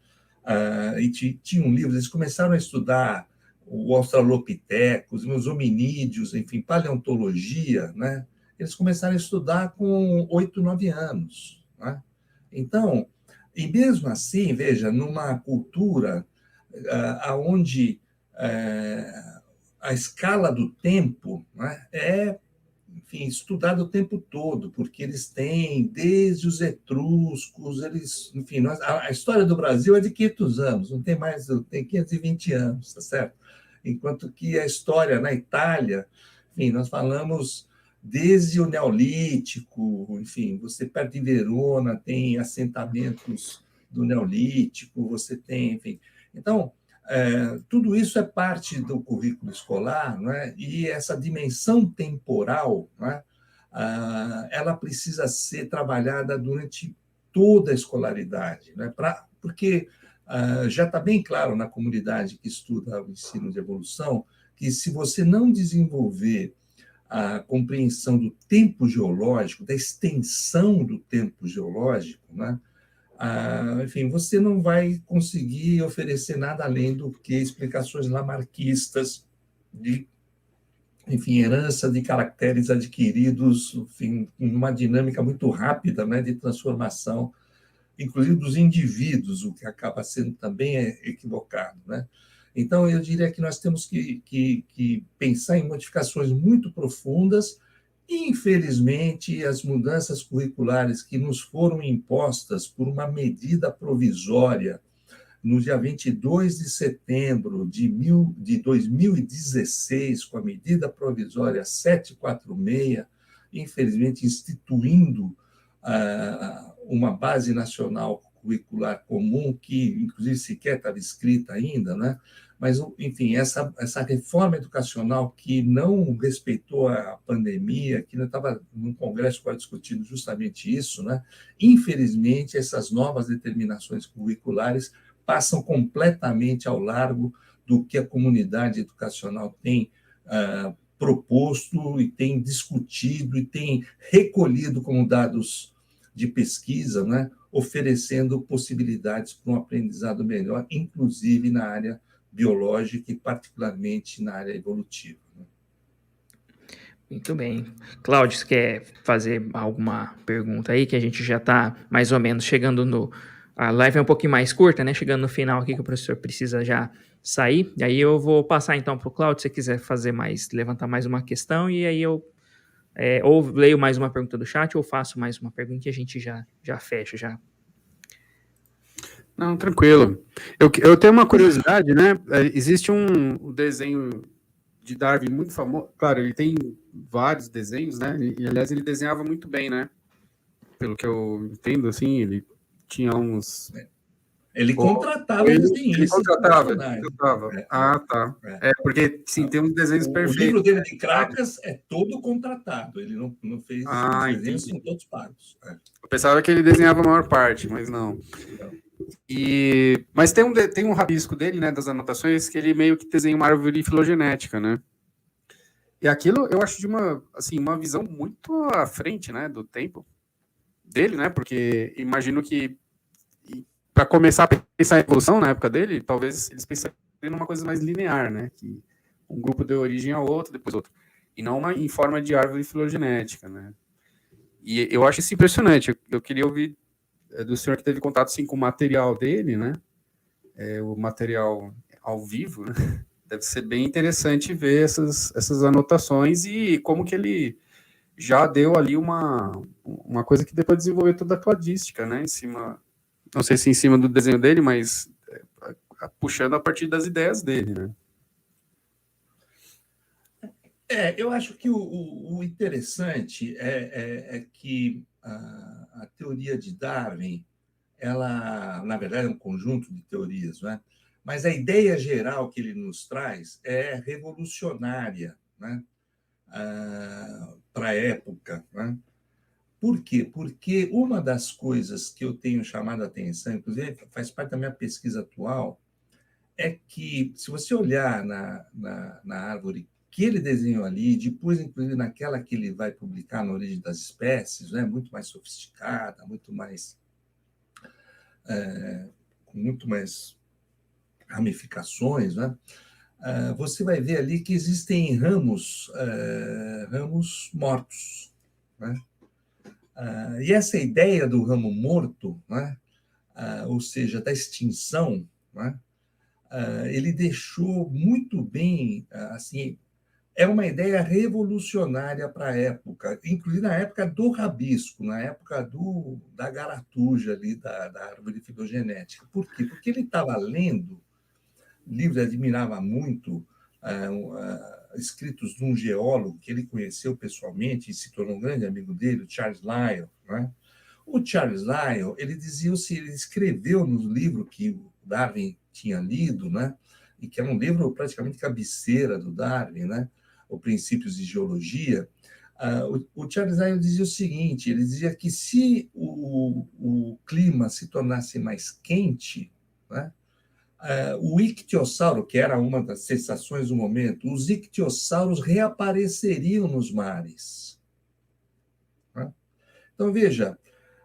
e tinham livros, eles começaram a estudar o Australopithecus, os hominídeos, enfim, paleontologia, né? Eles começaram a estudar com 8, 9 anos. Né? Então, e mesmo assim, veja, numa cultura onde a escala do tempo, né, enfim, estudada o tempo todo, porque eles têm, desde os etruscos, enfim, a história do Brasil é de 500 anos, não tem mais, tem 520 anos, tá certo? Enquanto que a história na Itália, enfim, nós falamos desde o Neolítico, enfim, você perto de Verona tem assentamentos do Neolítico, você tem, enfim. Então, tudo isso é parte do currículo escolar, não é? E essa dimensão temporal, não é? Ela precisa ser trabalhada durante toda a escolaridade, né? Porque já está bem claro na comunidade que estuda o ensino de evolução que se você não desenvolver a compreensão do tempo geológico, da extensão do tempo geológico, né? Enfim, você não vai conseguir oferecer nada além do que explicações lamarquistas de, enfim, herança de caracteres adquiridos, enfim, numa dinâmica muito rápida, né, de transformação, inclusive dos indivíduos, o que acaba sendo também equivocado, né? Então, eu diria que nós temos que pensar em modificações muito profundas. Infelizmente, as mudanças curriculares que nos foram impostas por uma medida provisória no dia 22 de setembro de 2016, com a medida provisória 746, infelizmente instituindo uma base nacional curricular comum, que, inclusive, sequer estava escrita ainda, né? Mas, enfim, essa reforma educacional que não respeitou a pandemia, que não estava num congresso quase discutindo justamente isso, né? Infelizmente, essas novas determinações curriculares passam completamente ao largo do que a comunidade educacional tem proposto e tem discutido e tem recolhido como dados de pesquisa, né? Oferecendo possibilidades para um aprendizado melhor, inclusive na área biológica e particularmente na área evolutiva.
Muito bem. Cláudio, você quer fazer alguma pergunta aí, que a gente já está mais ou menos chegando no... A live é um pouquinho mais curta, né? Chegando no final aqui, que o professor precisa já sair. E aí eu vou passar então para o Cláudio, se você quiser levantar mais uma questão, e aí eu ou leio mais uma pergunta do chat, ou faço mais uma pergunta e a gente já fecha, já.
Não, tranquilo. Eu tenho uma curiosidade, né? Existe um desenho de Darwin muito famoso. Claro, ele tem vários desenhos, né? E, aliás, ele desenhava muito bem, né? Pelo que eu entendo, assim, ele tinha uns...
Ele contratava desenhistas.
Ele contratava. Tá. Porque, sim, tem uns desenhos perfeitos.
O livro dele de Cracas é todo contratado. Ele não fez... os desenhos são todos pagos.
Eu pensava que ele desenhava a maior parte, mas não. Mas tem um rabisco dele, né, das anotações, que ele meio que desenha uma árvore filogenética, né? E aquilo eu acho de uma visão muito à frente, né, do tempo dele, né? Porque imagino que para começar a pensar em evolução na época dele, talvez eles pensariam numa coisa mais linear, né? Que um grupo deu origem ao outro, depois outro. E não em forma de árvore filogenética, né? E eu acho isso impressionante. Eu queria ouvir do senhor que teve contato assim, com o material dele, né? O material ao vivo, né? Deve ser bem interessante ver essas anotações e como que ele já deu ali uma coisa que depois desenvolveu toda a cladística, né? Em cima, não sei se em cima do desenho dele, mas puxando a partir das ideias dele, né?
Eu acho que o interessante é que a teoria de Darwin, ela, na verdade, é um conjunto de teorias, não é? Mas a ideia geral que ele nos traz é revolucionária, né? Para a época, né? Por quê? Porque uma das coisas que eu tenho chamado a atenção, inclusive faz parte da minha pesquisa atual, é que, se você olhar na árvore que ele desenhou ali, depois, inclusive, naquela que ele vai publicar na Origem das Espécies, né, muito mais sofisticada, com muito mais ramificações, né, você vai ver ali que existem ramos mortos, né? E essa ideia do ramo morto, né, ou seja, da extinção, né, ele deixou muito bem, assim, é uma ideia revolucionária para a época, inclusive na época do rabisco, na época da garatuja ali, da árvore filogenética. Por quê? Porque ele estava lendo livros, admirava muito, escritos de um geólogo que ele conheceu pessoalmente e se tornou um grande amigo dele, o Charles Lyell, né? O Charles Lyell, ele escreveu no livro que o Darwin tinha lido, né? E que era um livro praticamente cabeceira do Darwin, né? O Princípios de Geologia. O Charles Lyell dizia o seguinte: ele dizia que se o clima se tornasse mais quente, né? O ictiossauro, que era uma das sensações do momento, os ictiossauros reapareceriam nos mares, né? Então, veja,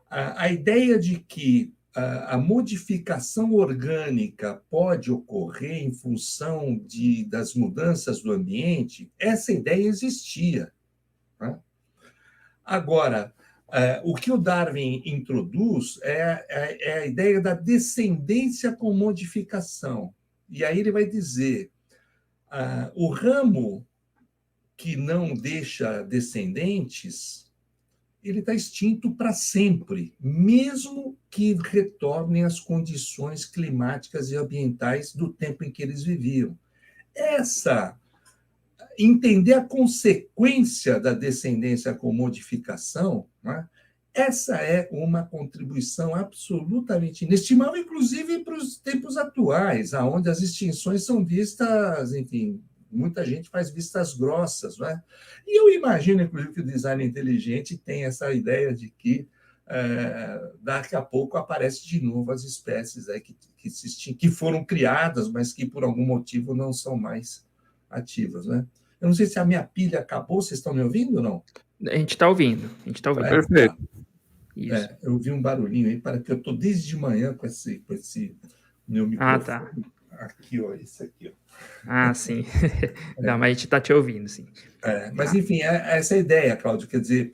a ideia de que a modificação orgânica pode ocorrer em função das mudanças do ambiente, essa ideia existia, né? Agora, o que o Darwin introduz é a ideia da descendência com modificação. E aí ele vai dizer, o ramo que não deixa descendentes, ele está extinto para sempre, mesmo que retornem às condições climáticas e ambientais do tempo em que eles viviam. Entender a consequência da descendência com modificação, né? Essa é uma contribuição absolutamente inestimável, inclusive para os tempos atuais, onde as extinções são vistas, enfim, muita gente faz vistas grossas, não é? E eu imagino, inclusive, que o design inteligente tem essa ideia de que daqui a pouco aparece de novo as espécies aí que foram criadas, mas que por algum motivo não são mais ativas, né? Eu não sei se a minha pilha acabou, vocês estão me ouvindo ou não?
A gente está ouvindo, a gente está ouvindo.
Perfeito.
Isso.
Eu vi um barulhinho aí, para que eu estou desde de manhã com esse meu microfone.
Tá.
Aqui, ó, esse aqui,
ó. Sim. Não, mas a gente está te ouvindo, sim.
Mas, enfim, essa ideia, Cláudio, quer dizer,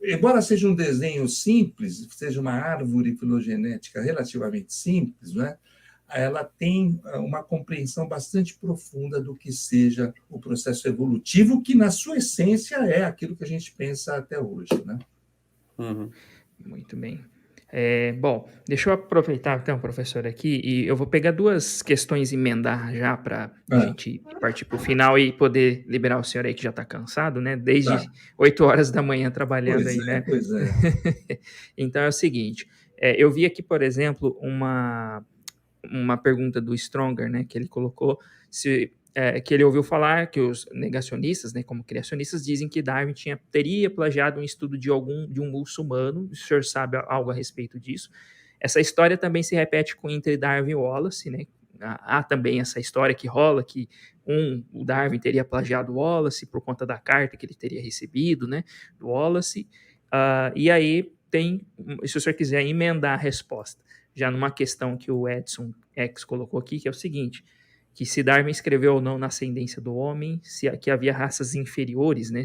embora seja um desenho simples, seja uma árvore filogenética relativamente simples, né, ela tem uma compreensão bastante profunda do que seja o processo evolutivo, que, na sua essência, é aquilo que a gente pensa até hoje, né?
Uhum.
Muito bem. Bom, deixa eu aproveitar então, professor, aqui, e eu vou pegar duas questões e emendar já para a gente partir para o final e poder liberar o senhor aí que já está cansado, né? Desde 8 horas da manhã trabalhando aí, né?
Pois é.
Então é o seguinte, eu vi aqui, por exemplo, uma pergunta do Stronger, né? Que ele colocou que ele ouviu falar que os negacionistas, né, como criacionistas, dizem que Darwin teria plagiado um estudo de um muçulmano. O senhor sabe algo a respeito disso? Essa história também se repete entre Darwin e Wallace, né? Há também essa história que rola que o Darwin teria plagiado Wallace por conta da carta que ele teria recebido, né, do Wallace. E aí se o senhor quiser emendar a resposta, já numa questão que o Edson X colocou aqui, que é o seguinte: que se Darwin escreveu ou não na ascendência do homem, que havia raças inferiores, né,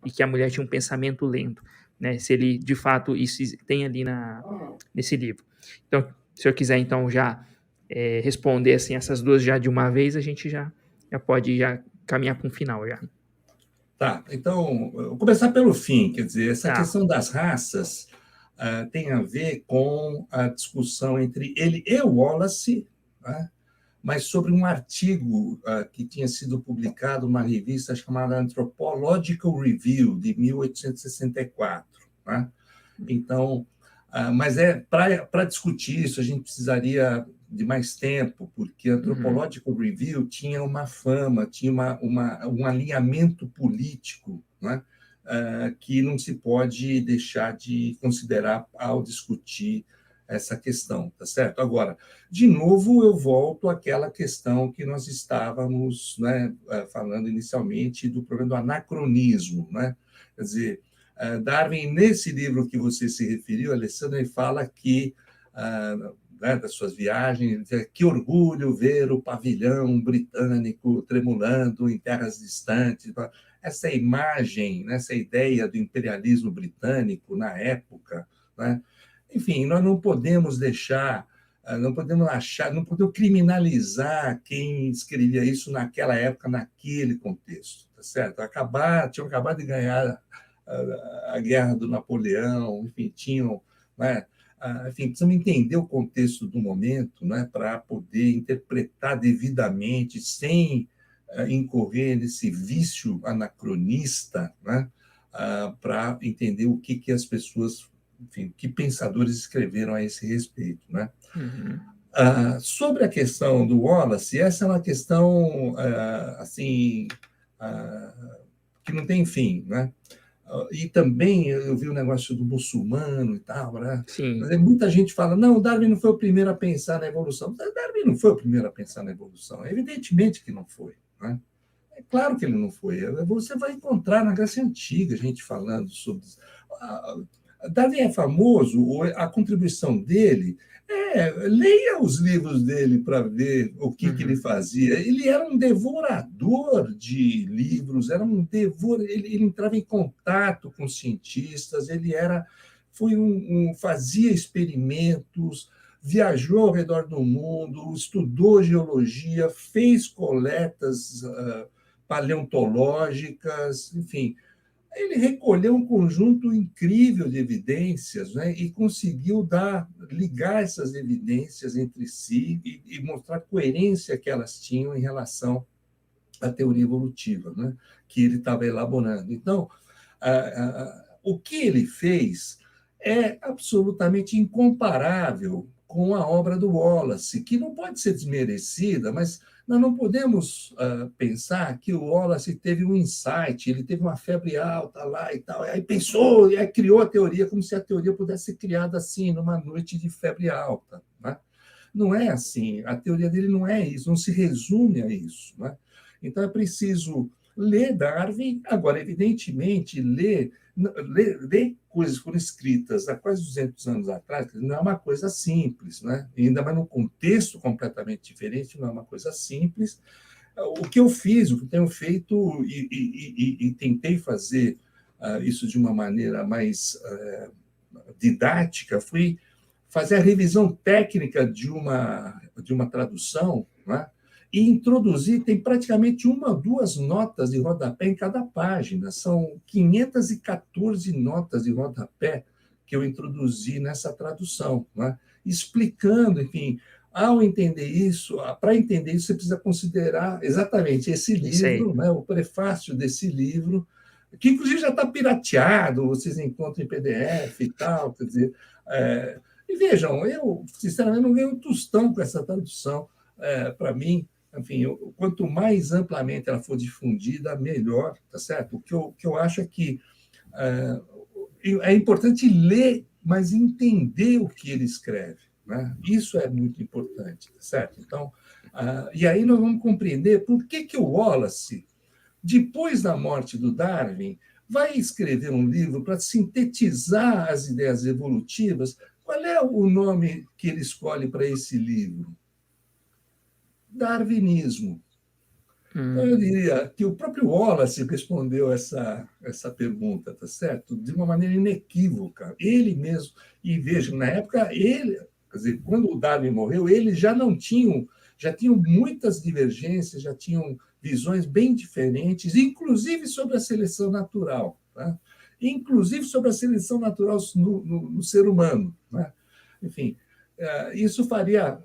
e que a mulher tinha um pensamento lento, né, se ele, de fato, isso tem ali nesse livro. Então, se o senhor quiser, então, já responder, assim, essas duas já de uma vez, a gente já pode caminhar para um final, já.
Tá, então, eu vou começar pelo fim, quer dizer, essa questão das raças, tem a ver com a discussão entre ele e o Wallace, né? Mas sobre um artigo que tinha sido publicado numa revista chamada Anthropological Review, de 1864. Né? Então, mas para discutir isso, a gente precisaria de mais tempo, porque a Anthropological Review tinha uma fama, tinha um alinhamento político, né? Que não se pode deixar de considerar ao discutir essa questão, tá certo? Agora, de novo, eu volto àquela questão que nós estávamos, né, falando inicialmente do problema do anacronismo, né? Quer dizer, Darwin, nesse livro que você se referiu, Alessandra, ele fala que, né, das suas viagens, que orgulho ver o pavilhão britânico tremulando em terras distantes. Essa imagem, né, essa ideia do imperialismo britânico na época, né? Enfim, nós não podemos deixar, não podemos achar, não podemos criminalizar quem escrevia isso naquela época, naquele contexto, tá certo? Tinham acabado de ganhar a guerra do Napoleão, enfim, tinham, né? Enfim, precisamos entender o contexto do momento, né, para poder interpretar devidamente, sem incorrer nesse vício anacronista, né, para entender o que as pessoas, enfim, que pensadores escreveram a esse respeito, né? Sobre a questão do Wallace, essa é uma questão assim que não tem fim, né? E também eu vi o negócio do muçulmano e tal, né?
Sim.
Mas muita gente fala, não, Darwin não foi o primeiro a pensar na evolução. Darwin não foi o primeiro a pensar na evolução. Evidentemente que não foi, né? É claro que ele não foi. Você vai encontrar na Grécia Antiga gente falando sobre... Darwin é famoso, a contribuição dele... leia os livros dele para ver o que ele fazia. Ele era um devorador de livros, ele entrava em contato com cientistas, fazia experimentos, viajou ao redor do mundo, estudou geologia, fez coletas paleontológicas, enfim. Ele recolheu um conjunto incrível de evidências, né, e conseguiu ligar essas evidências entre si e mostrar a coerência que elas tinham em relação à teoria evolutiva, né, que ele estava elaborando. Então, o que ele fez é absolutamente incomparável com a obra do Wallace, que não pode ser desmerecida, mas nós não podemos pensar que o Wallace teve um insight, ele teve uma febre alta lá e tal, e aí pensou, e aí criou a teoria, como se a teoria pudesse ser criada assim, numa noite de febre alta, né? Não é assim, a teoria dele não é isso, não se resume a isso, né? Então é preciso ler Darwin, agora, evidentemente, ler coisas que foram escritas há quase 200 anos atrás não é uma coisa simples, né? Ainda mais num contexto completamente diferente, não é uma coisa simples. O que eu fiz, o que eu tenho feito e tentei fazer isso de uma maneira mais didática, foi fazer a revisão técnica de uma tradução, né? E introduzir, tem praticamente 1 ou 2 notas de rodapé em cada página. São 514 notas de rodapé que eu introduzi nessa tradução, né? Explicando, enfim, ao entender isso, para entender isso, você precisa considerar exatamente esse livro, né? O prefácio desse livro, que inclusive já está pirateado, vocês encontram em PDF e tal, quer dizer... E vejam, eu, sinceramente, não ganhei um tostão com essa tradução. Para mim, enfim, quanto mais amplamente ela for difundida, melhor, tá certo? O que eu acho é que é importante ler, mas entender o que ele escreve, né? Isso é muito importante, tá certo? Então, e aí nós vamos compreender por que o Wallace, depois da morte do Darwin, vai escrever um livro para sintetizar as ideias evolutivas. Qual é o nome que ele escolhe para esse livro? Darwinismo. Então, eu diria que o próprio Wallace respondeu essa pergunta, tá certo? De uma maneira inequívoca. Ele mesmo. E veja, na época, quer dizer, quando o Darwin morreu, eles já tinham muitas divergências, já tinham visões bem diferentes, inclusive sobre a seleção natural, tá? inclusive sobre a seleção natural no ser humano, né? Enfim, isso faria...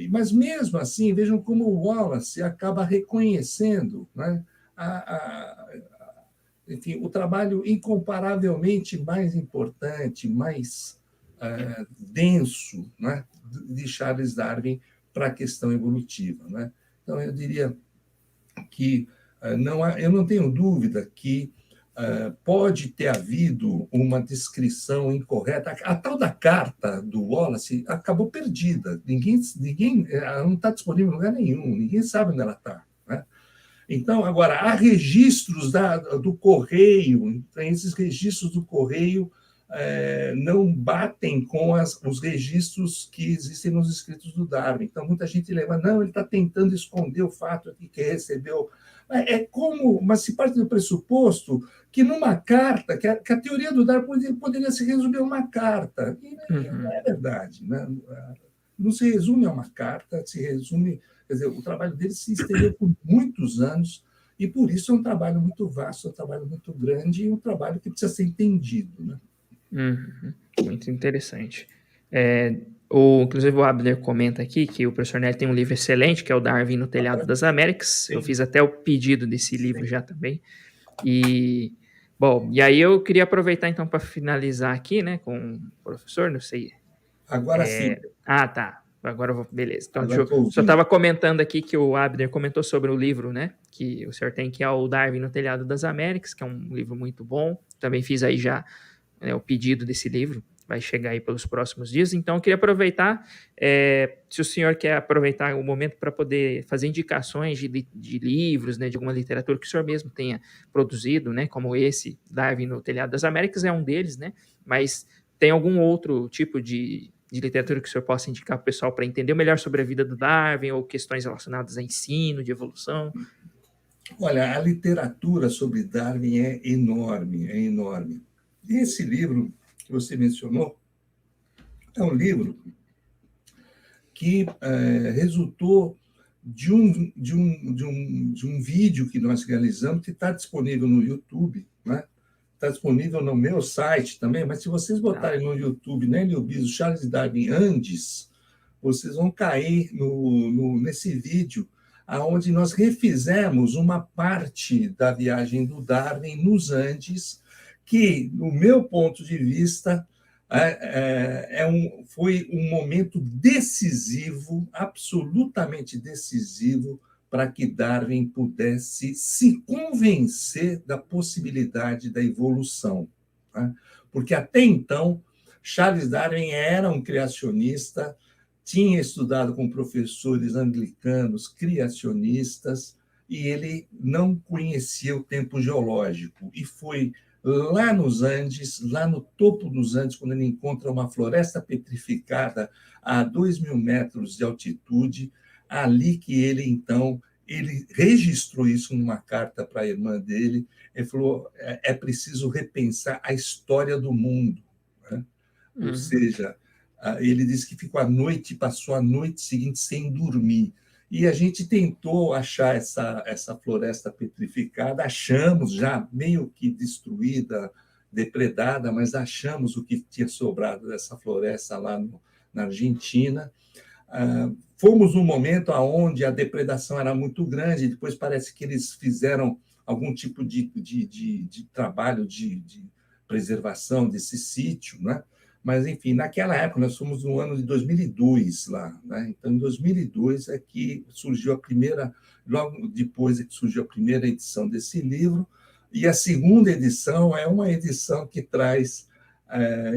Mas, mesmo assim, vejam como o Wallace acaba reconhecendo, né, enfim, o trabalho incomparavelmente mais importante, mais denso, né, de Charles Darwin para a questão evolutiva, né? Então, eu diria que eu não tenho dúvida que pode ter havido uma descrição incorreta. A tal da carta do Wallace acabou perdida. Ela não está disponível em lugar nenhum, ninguém sabe onde ela está, né? Então, agora, há registros do Correio, então, esses registros do Correio não batem com os registros que existem nos escritos do Darwin. Então, muita gente leva, não, ele está tentando esconder o fato de que recebeu. Mas se parte do pressuposto que numa carta, que a teoria do Darwin poderia se resumir a uma carta. E não é verdade, né? Não se resume a uma carta, se resume... Quer dizer, o trabalho dele se estendeu por muitos anos, e por isso é um trabalho muito vasto, é um trabalho muito grande, e um trabalho que precisa ser entendido, né?
Muito interessante. Inclusive, o Abner comenta aqui que o professor Nery tem um livro excelente, que é o Darwin no Telhado das Américas. Eu fiz até o pedido desse livro já também. Bom, e aí eu queria aproveitar, então, para finalizar aqui, né, com o professor, não sei.
Agora sim.
Tá. Agora eu vou... Beleza. Então,
só
estava comentando aqui que o Abner comentou sobre o livro, né, que o senhor tem, que é o Darwin no Telhado das Américas, que é um livro muito bom. Também fiz aí já o pedido desse livro, vai chegar aí pelos próximos dias. Então, eu queria aproveitar, se o senhor quer aproveitar o momento para poder fazer indicações de livros, né, de alguma literatura que o senhor mesmo tenha produzido, né, como esse, Darwin no Telhado das Américas, é um deles, né, mas tem algum outro tipo de literatura que o senhor possa indicar para o pessoal para entender melhor sobre a vida do Darwin ou questões relacionadas a ensino, de evolução?
Olha, a literatura sobre Darwin é enorme, é enorme. E esse livro que você mencionou é um livro que resultou de um vídeo que nós realizamos, que está disponível no YouTube, né? Está disponível no meu site também, mas se vocês botarem no YouTube, né, Biso, Charles Darwin Andes, vocês vão cair nesse vídeo, onde nós refizemos uma parte da viagem do Darwin nos Andes, que, no meu ponto de vista, foi um momento decisivo, absolutamente decisivo, para que Darwin pudesse se convencer da possibilidade da evolução, né? Porque, até então, Charles Darwin era um criacionista, tinha estudado com professores anglicanos criacionistas, e ele não conhecia o tempo geológico. E foi lá nos Andes, lá no topo dos Andes, quando ele encontra uma floresta petrificada a 2.000 metros de altitude, ali que ele registrou isso numa carta para a irmã dele. Ele falou: é preciso repensar a história do mundo, né? Ou seja, ele disse que passou a noite seguinte sem dormir. E a gente tentou achar essa floresta petrificada, achamos já meio que destruída, depredada, mas achamos o que tinha sobrado dessa floresta lá na Argentina. Fomos num momento onde a depredação era muito grande, depois parece que eles fizeram algum tipo de trabalho de preservação desse sítio, né? Mas, enfim, naquela época, nós fomos no ano de 2002 lá, né? Então, em 2002 é que surgiu logo depois é que surgiu a primeira edição desse livro, e a segunda edição é uma edição que traz,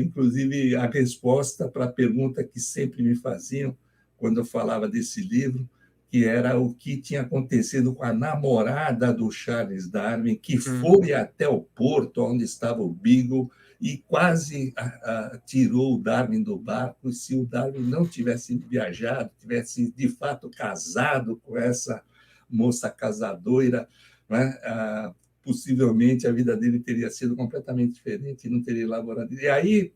inclusive, a resposta para a pergunta que sempre me faziam quando eu falava desse livro, que era o que tinha acontecido com a namorada do Charles Darwin, que foi até o porto onde estava o Beagle e quase tirou o Darwin do barco. E se o Darwin não tivesse viajado, tivesse de fato casado com essa moça casadoira, né, possivelmente a vida dele teria sido completamente diferente e não teria elaborado. E aí,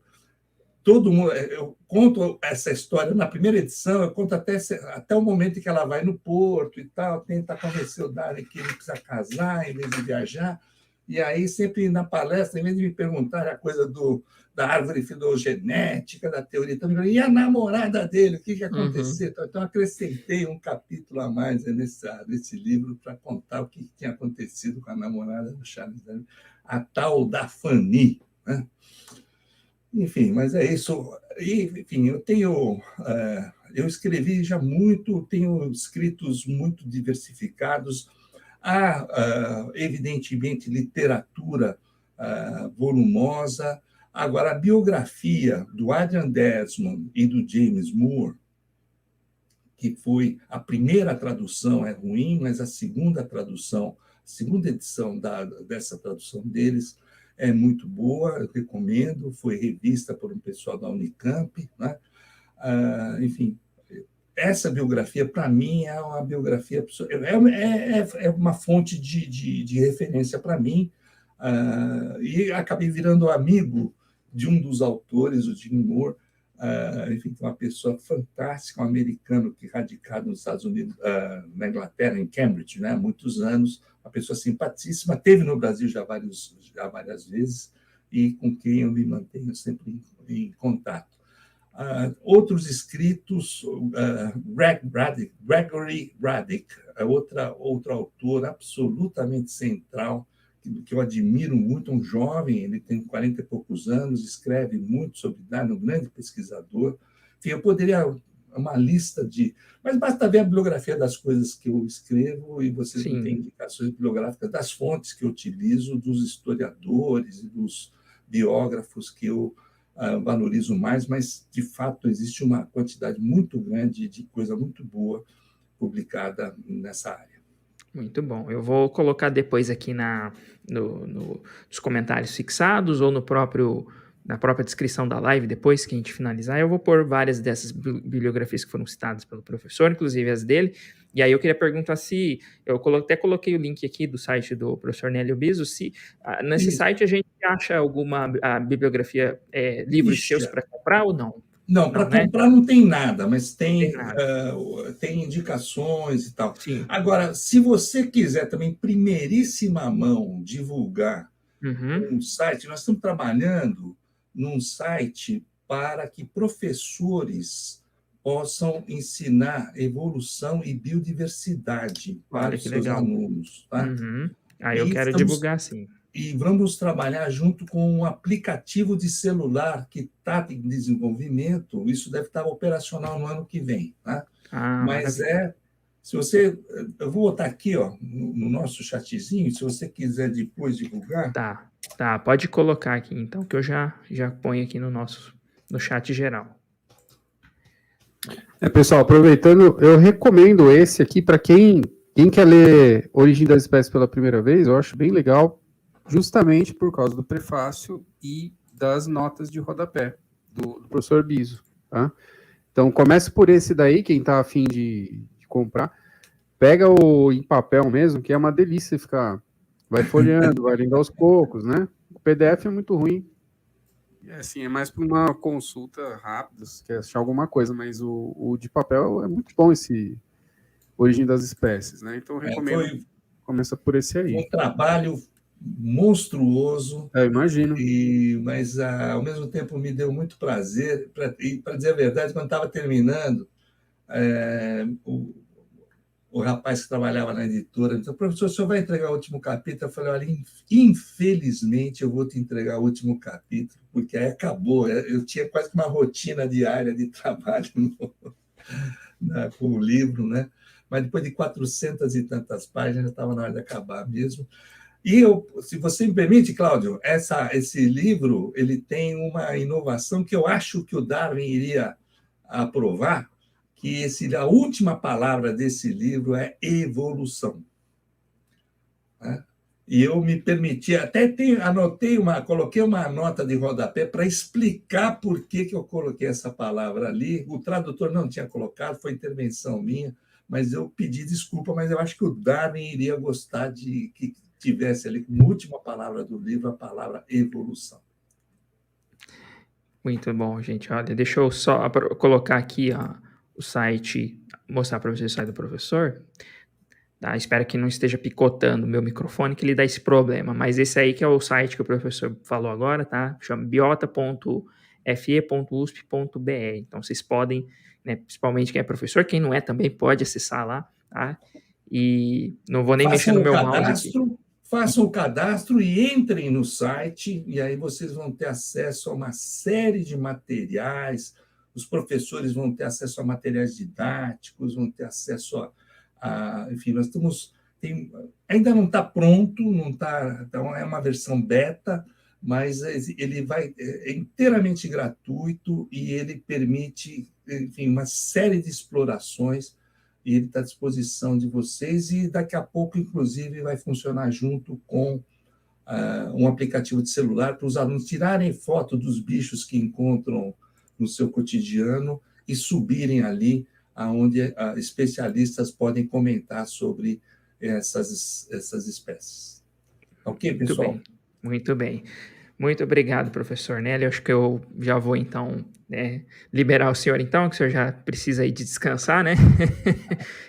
todo mundo, eu conto essa história na primeira edição, eu conto até o momento em que ela vai no porto e tal, tenta convencer o Darwin que ele precisa casar em vez de viajar. E aí, sempre na palestra, em vez de me perguntar a coisa da árvore filogenética, da teoria, e a namorada dele, o que aconteceu? Então, acrescentei um capítulo a mais nesse livro para contar o que tinha acontecido com a namorada do Charles Darwin, a tal da Fanny, né? Enfim, mas é isso. E, enfim, eu escrevi já muito, tenho escritos muito diversificados. Há, evidentemente, literatura volumosa. Agora, a biografia do Adrian Desmond e do James Moore, que foi a primeira tradução, é ruim, mas a segunda edição dessa tradução deles é muito boa, eu recomendo, foi revista por um pessoal da Unicamp, né? Enfim, essa biografia, para mim, é uma biografia, é uma fonte de referência para mim, e acabei virando amigo de um dos autores, o Jim Moore, enfim, uma pessoa fantástica, um americano que radicado nos Estados Unidos, na Inglaterra, em Cambridge, né, há muitos anos, uma pessoa simpaticíssima, teve no Brasil já várias vezes, e com quem eu me mantenho sempre em contato. Outros escritos, Gregory Radic, outro autor absolutamente central, que eu admiro muito, um jovem, ele tem 40 e poucos anos, escreve muito sobre Darwin, um grande pesquisador. Enfim, eu poderia uma lista de... Mas basta ver a bibliografia das coisas que eu escrevo e vocês não têm indicações bibliográficas das fontes que eu utilizo, dos historiadores e dos biógrafos que eu valorizo mais, mas, de fato, existe uma quantidade muito grande de coisa muito boa publicada nessa área.
Muito bom. Eu vou colocar depois aqui nos comentários fixados ou na própria descrição da live, depois que a gente finalizar, eu vou pôr várias dessas bibliografias que foram citadas pelo professor, inclusive as dele. E aí eu queria perguntar se... Eu até coloquei o link aqui do site do professor Nélio Biso, se nesse site a gente acha alguma bibliografia, livros seus para comprar ou não?
Não, para comprar não tem nada, mas tem indicações e tal.
Sim.
Agora, se você quiser também, primeiríssima mão, divulgar um site, nós estamos trabalhando num site para que professores possam ensinar evolução e biodiversidade para os seus alunos. Tá?
Aí eu quero divulgar, sim.
E vamos trabalhar junto com um aplicativo de celular que está em desenvolvimento. Isso deve estar operacional no ano que vem. Tá? Mas se você... Eu vou botar aqui, ó, no nosso chatzinho, se você quiser depois divulgar.
Tá, pode colocar aqui, então, que eu já ponho aqui no chat geral.
Pessoal, aproveitando, eu recomendo esse aqui para quem quer ler Origem das Espécies pela primeira vez, eu acho bem legal, justamente por causa do prefácio e das notas de rodapé do professor Biso. Tá? Então, comece por esse daí, quem está afim de comprar. Pega o em papel mesmo, que é uma delícia ficar... Vai folheando, vai lendo aos poucos, né? O PDF é muito ruim. Assim, é mais para uma consulta rápida, se quer achar alguma coisa, mas o de papel é muito bom, esse Origem das Espécies, né? Então, eu recomendo, começa por esse aí.
Um trabalho monstruoso.
Imagino.
Mas, ao mesmo tempo, me deu muito prazer. Para dizer a verdade, quando estava terminando, o rapaz que trabalhava na editora disse: professor, o senhor vai entregar o último capítulo? Eu falei: olha, infelizmente eu vou te entregar o último capítulo, porque aí acabou. Eu tinha quase que uma rotina diária de trabalho com o livro, né? Mas depois de 400 e tantas páginas, já estava na hora de acabar mesmo. E se você me permite, Cláudio, esse livro ele tem uma inovação que eu acho que o Darwin iria aprovar, que a última palavra desse livro é evolução. Né? E eu me permiti, coloquei uma nota de rodapé para explicar por que eu coloquei essa palavra ali. O tradutor não tinha colocado, foi intervenção minha, mas eu pedi desculpa, mas eu acho que o Darwin iria gostar de que tivesse ali como última palavra do livro a palavra evolução.
Muito bom, gente. Olha, deixa eu só colocar aqui o site, mostrar para vocês o site do professor. tá? Espero que não esteja picotando o meu microfone, que ele dá esse problema. Mas esse aí que é o site que o professor falou agora, tá? Chama biota.fe.usp.br. Então, vocês podem, né, principalmente quem é professor, quem não é também pode acessar lá, tá? E não vou nem mexer no meu mouse aqui.
Façam o cadastro e entrem no site, e aí vocês vão ter acesso a uma série de materiais, os professores vão ter acesso a materiais didáticos, vão ter acesso enfim, nós estamos... ainda não está pronto, não tá, então é uma versão beta, mas ele é inteiramente gratuito e ele permite, enfim, uma série de explorações, e ele está à disposição de vocês, e daqui a pouco, inclusive, vai funcionar junto com um aplicativo de celular para os alunos tirarem foto dos bichos que encontram no seu cotidiano e subirem ali aonde especialistas podem comentar sobre essas espécies. Ok, pessoal?
Muito bem, muito bem. Muito obrigado, professor Nélio. Acho que eu já vou, então, né, liberar o senhor, então, que o senhor já precisa aí de descansar, né?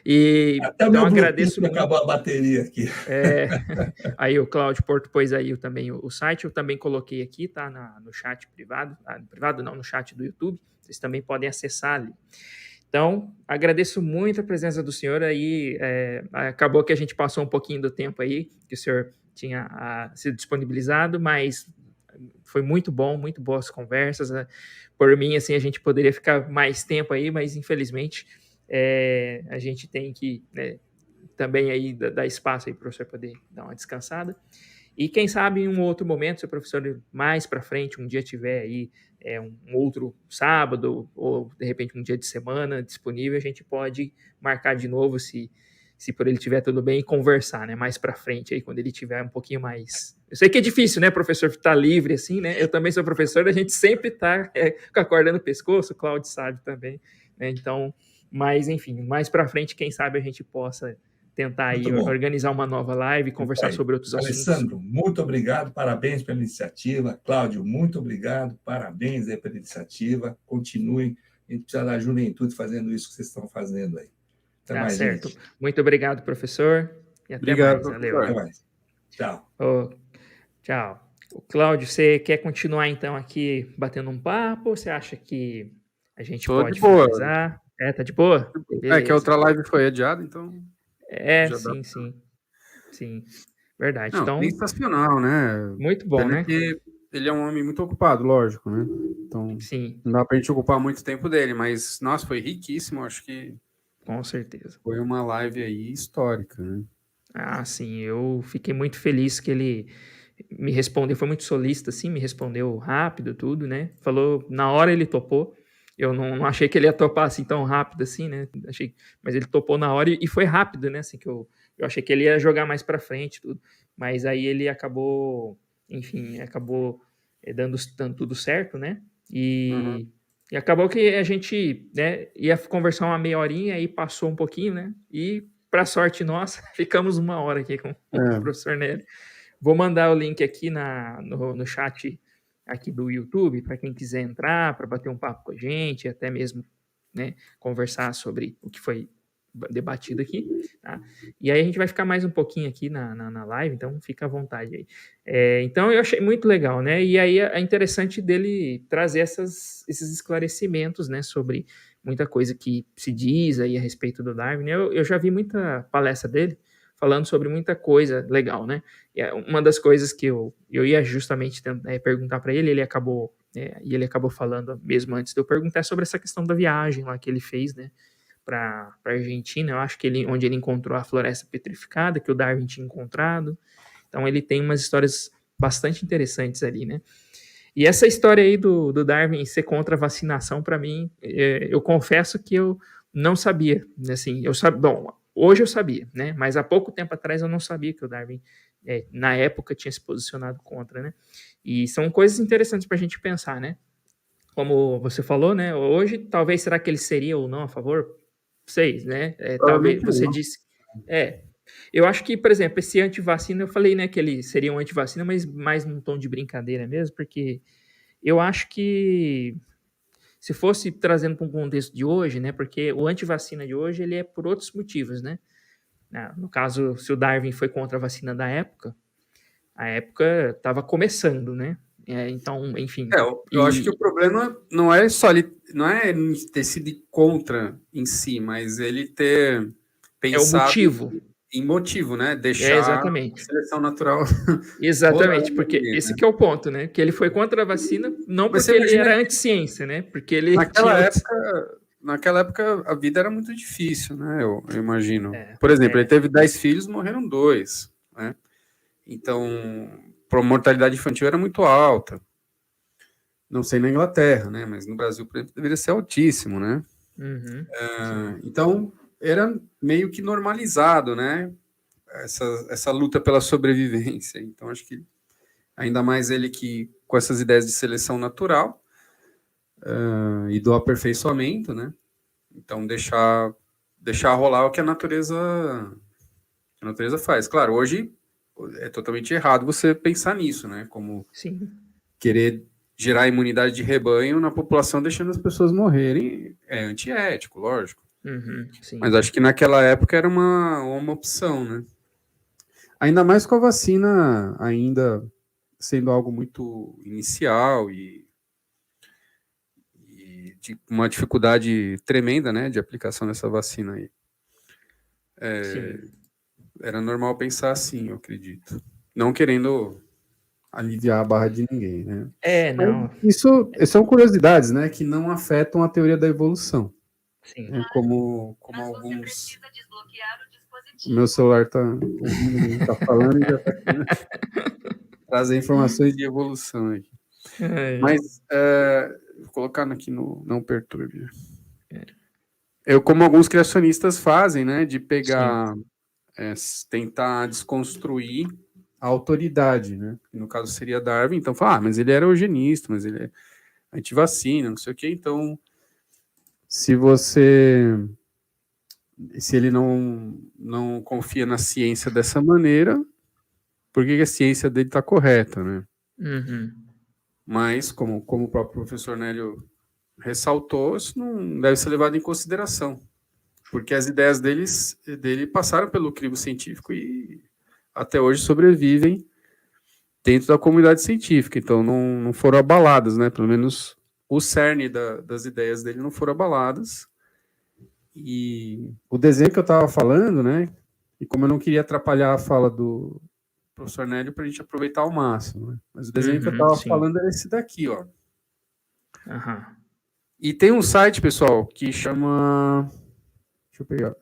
E
até
então
meu
agradeço
muito. Acabou a bateria aqui.
Aí o Cláudio Porto pôs aí também o site, eu também coloquei aqui, tá? No chat privado. No privado não, no chat do YouTube. Vocês também podem acessar ali. Então, agradeço muito a presença do senhor aí. Acabou que a gente passou um pouquinho do tempo aí, que o senhor tinha sido disponibilizado, mas foi muito bom, muito boas conversas. Por mim, assim, a gente poderia ficar mais tempo aí, mas infelizmente a gente tem que, né, também aí dar espaço aí para o professor poder dar uma descansada. E quem sabe em um outro momento, se o professor mais para frente, um dia tiver aí um outro sábado, ou de repente um dia de semana disponível, a gente pode marcar de novo, se por ele estiver tudo bem, e conversar, né, mais para frente aí, quando ele tiver um pouquinho mais... Eu sei que é difícil, né, professor, estar livre assim, né, eu também sou professor, a gente sempre tá com a corda no pescoço, o Cláudio sabe também, né, então, mas enfim, mais para frente, quem sabe a gente possa tentar aí organizar uma nova live, conversar sobre outros assuntos.
Alessandro, muito obrigado, parabéns pela iniciativa. Cláudio, muito obrigado, parabéns aí pela iniciativa. Continuem, a gente precisa da juventude fazendo isso que vocês estão fazendo aí. Até mais,
certo.
gente.
Muito obrigado, professor. E até
Obrigado,
mais. Valeu.
Até mais. Tchau.
Tchau. O Cláudio, você quer continuar então aqui batendo um papo? Ou você acha que a gente pode finalizar? Tá de boa?
É que a outra live foi adiada, então...
Sim. Verdade.
Não,
então,
sensacional, né?
Muito bom, né?
Que ele é um homem muito ocupado, lógico, né? Então,
sim,
não dá pra gente ocupar muito tempo dele, mas, nossa, foi riquíssimo, acho que...
Com certeza.
Foi uma live aí histórica, né?
Sim, eu fiquei muito feliz que ele me respondeu, foi muito solícito, assim, me respondeu rápido, tudo, né? Falou, na hora ele topou. Eu não achei que ele ia topar assim tão rápido assim, né? Mas ele topou na hora e foi rápido, né? Assim, que eu achei que ele ia jogar mais para frente, tudo. Mas aí ele acabou, enfim, dando tudo certo, né? E acabou que a gente, né, ia conversar uma meia horinha, aí passou um pouquinho, né? E, para sorte nossa, ficamos uma hora aqui com o professor Nélio. Vou mandar o link aqui no chat aqui do YouTube, para quem quiser entrar, para bater um papo com a gente, até mesmo, né, conversar sobre o que foi debatido aqui, tá? E aí a gente vai ficar mais um pouquinho aqui na live, então fica à vontade aí. Então eu achei muito legal, né? E aí é interessante dele trazer esses esclarecimentos, né, sobre muita coisa que se diz aí a respeito do Darwin. Eu já vi muita palestra dele falando sobre muita coisa legal, né? E uma das coisas que eu ia justamente perguntar para ele, ele acabou falando mesmo antes de eu perguntar, sobre essa questão da viagem lá que ele fez, né, para a Argentina. Eu acho que onde ele encontrou a floresta petrificada, que o Darwin tinha encontrado. Então ele tem umas histórias bastante interessantes ali, né? E essa história aí do Darwin ser contra a vacinação, para mim, eu confesso que eu não sabia, assim, bom, hoje eu sabia, né? Mas há pouco tempo atrás eu não sabia que o Darwin, na época, tinha se posicionado contra, né? E são coisas interessantes para a gente pensar, né? Como você falou, né? Hoje, talvez, será que ele seria ou não a favor? Sei, né? Talvez você disse. Eu acho que, por exemplo, esse antivacina, eu falei, né, que ele seria um antivacina, mas mais num tom de brincadeira mesmo, porque eu acho que, se fosse trazendo para um contexto de hoje, né, porque o antivacina de hoje, ele é por outros motivos, né? né? No caso, se o Darwin foi contra a vacina da época, a época estava começando, né? Então, enfim.
Eu acho que o problema não é só não é ele ter sido contra em si, mas ele ter
É o
pensado
motivo.
em motivo, né?
É,
Deixar a
exatamente.
seleção natural
Exatamente,
rolando
porque
ali,
esse
né?
que é o ponto, né? Que ele foi contra a vacina, não
Mas você
porque ele
imagina
era
que
anti-ciência, né? Porque ele tinha
naquela
outros.
época, naquela época a vida era muito difícil, né? Eu imagino.
É,
Por exemplo, ele
é,
teve 10 filhos, morreram 2, né? Então, a mortalidade infantil era muito alta. Não sei na Inglaterra, né? Mas no Brasil, por exemplo, deveria ser altíssimo, né?
uhum, sim,
Então, era meio que normalizado, né? Essa luta pela sobrevivência. Então, acho que ainda mais ele que, com essas ideias de seleção natural e do aperfeiçoamento, né? Então, deixar rolar o que a natureza faz. Claro, hoje é totalmente errado você pensar nisso, né? Como
sim,
querer gerar imunidade de rebanho na população, deixando as pessoas morrerem, é antiético, lógico.
uhum,
Mas
sim,
acho que naquela época era uma opção, né? Ainda mais com a vacina ainda sendo algo muito inicial e de uma dificuldade tremenda, né, de aplicação dessa vacina aí.
sim.
Era normal pensar assim, eu acredito. Não querendo aliviar a barra de ninguém, né? Mas
Não,
isso são curiosidades, né, que não afetam a teoria da evolução.
sim.
Né, como alguns... O meu celular tá ouvindo, tá falando e já tá querendo trazer informações de evolução aqui.
É,
Mas, vou colocar aqui no Não Perturbe. Eu, como alguns criacionistas fazem, né, de
sim,
pegar, tentar desconstruir a autoridade, né? No caso seria Darwin, então fala, mas ele era eugenista, mas ele é antivacina, não sei o quê. Então, se ele não confia na ciência dessa maneira, por que a ciência dele está correta, né?
uhum,
Mas, como o próprio professor Nélio ressaltou, isso não deve ser levado em consideração, porque as ideias dele passaram pelo crivo científico e até hoje sobrevivem dentro da comunidade científica, então não foram abaladas, né? Pelo menos o cerne das ideias dele não foram abaladas. E o desenho que eu estava falando, né? E como eu não queria atrapalhar a fala do professor Nélio para a gente aproveitar ao máximo, né? Mas o desenho que eu
uhum,
estava
sim,
falando era esse daqui, ó.
aham,
E tem um site, pessoal, que chama. Deixa eu pegar.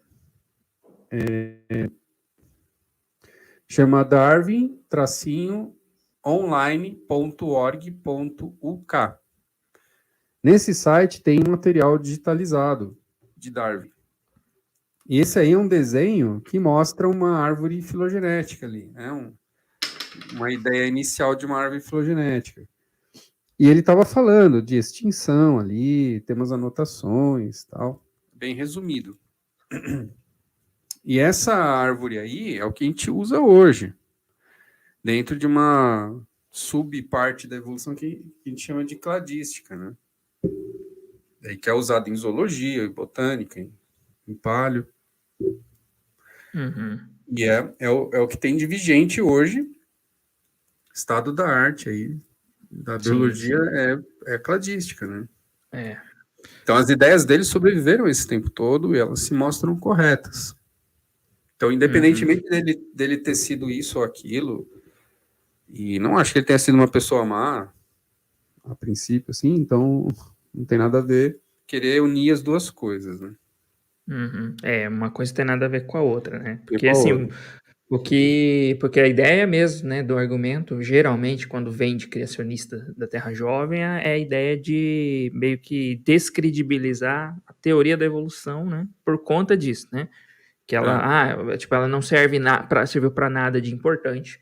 Chama darwin-online.org.uk. Nesse site tem um material digitalizado de Darwin. E esse aí é um desenho que mostra uma árvore filogenética ali, né? Uma ideia inicial de uma árvore filogenética. E ele estava falando de extinção ali, tem umas anotações, tal, bem resumido. E essa árvore aí é o que a gente usa hoje, dentro de uma subparte da evolução que a gente chama de cladística, né? Que é usada em zoologia, em botânica, em paleo.
uhum,
E é o que tem de vigente hoje, estado da arte aí, da
sim,
biologia,
sim,
é cladística, né?
é,
Então as ideias dele sobreviveram esse tempo todo e elas se mostram corretas. Então,
uhum,
independentemente dele ter sido isso ou aquilo, e não acho que ele tenha sido uma pessoa má, a princípio, assim, então não tem nada a ver querer unir as duas coisas, né?
uhum. Uma coisa tem nada a ver com a outra, né?
E
Porque
com a
assim,
outra.
porque a ideia mesmo, né, do argumento, geralmente, quando vem de criacionista da Terra Jovem, é a ideia de meio que descredibilizar a teoria da evolução, né, por conta disso, né? Que tipo, ela não serve serviu para nada de importante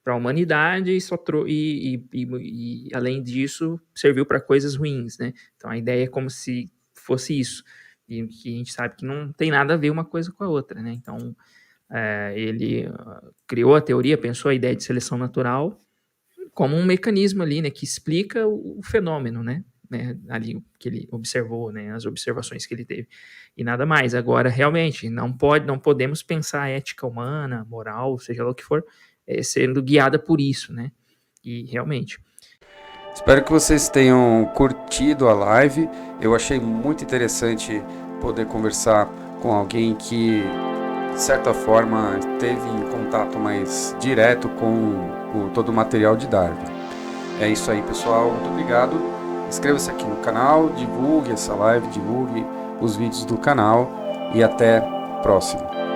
para a humanidade e só e além disso serviu para coisas ruins, né? Então a ideia é como se fosse isso e que a gente sabe que não tem nada a ver uma coisa com a outra, né? Então ele criou a teoria, pensou a ideia de seleção natural como um mecanismo ali, né, que explica o fenômeno, né? né, ali que ele observou, né, as observações que ele teve, e nada mais. Agora, realmente, não podemos pensar a ética humana, moral, seja lá o que for, sendo guiada por isso, né, e realmente.
Espero que vocês tenham curtido a live. Eu achei muito interessante poder conversar com alguém que, de certa forma, esteve em contato mais direto com todo o material de Darwin. É isso aí, pessoal. Muito obrigado. Inscreva-se aqui no canal, divulgue essa live, divulgue os vídeos do canal e até a próxima.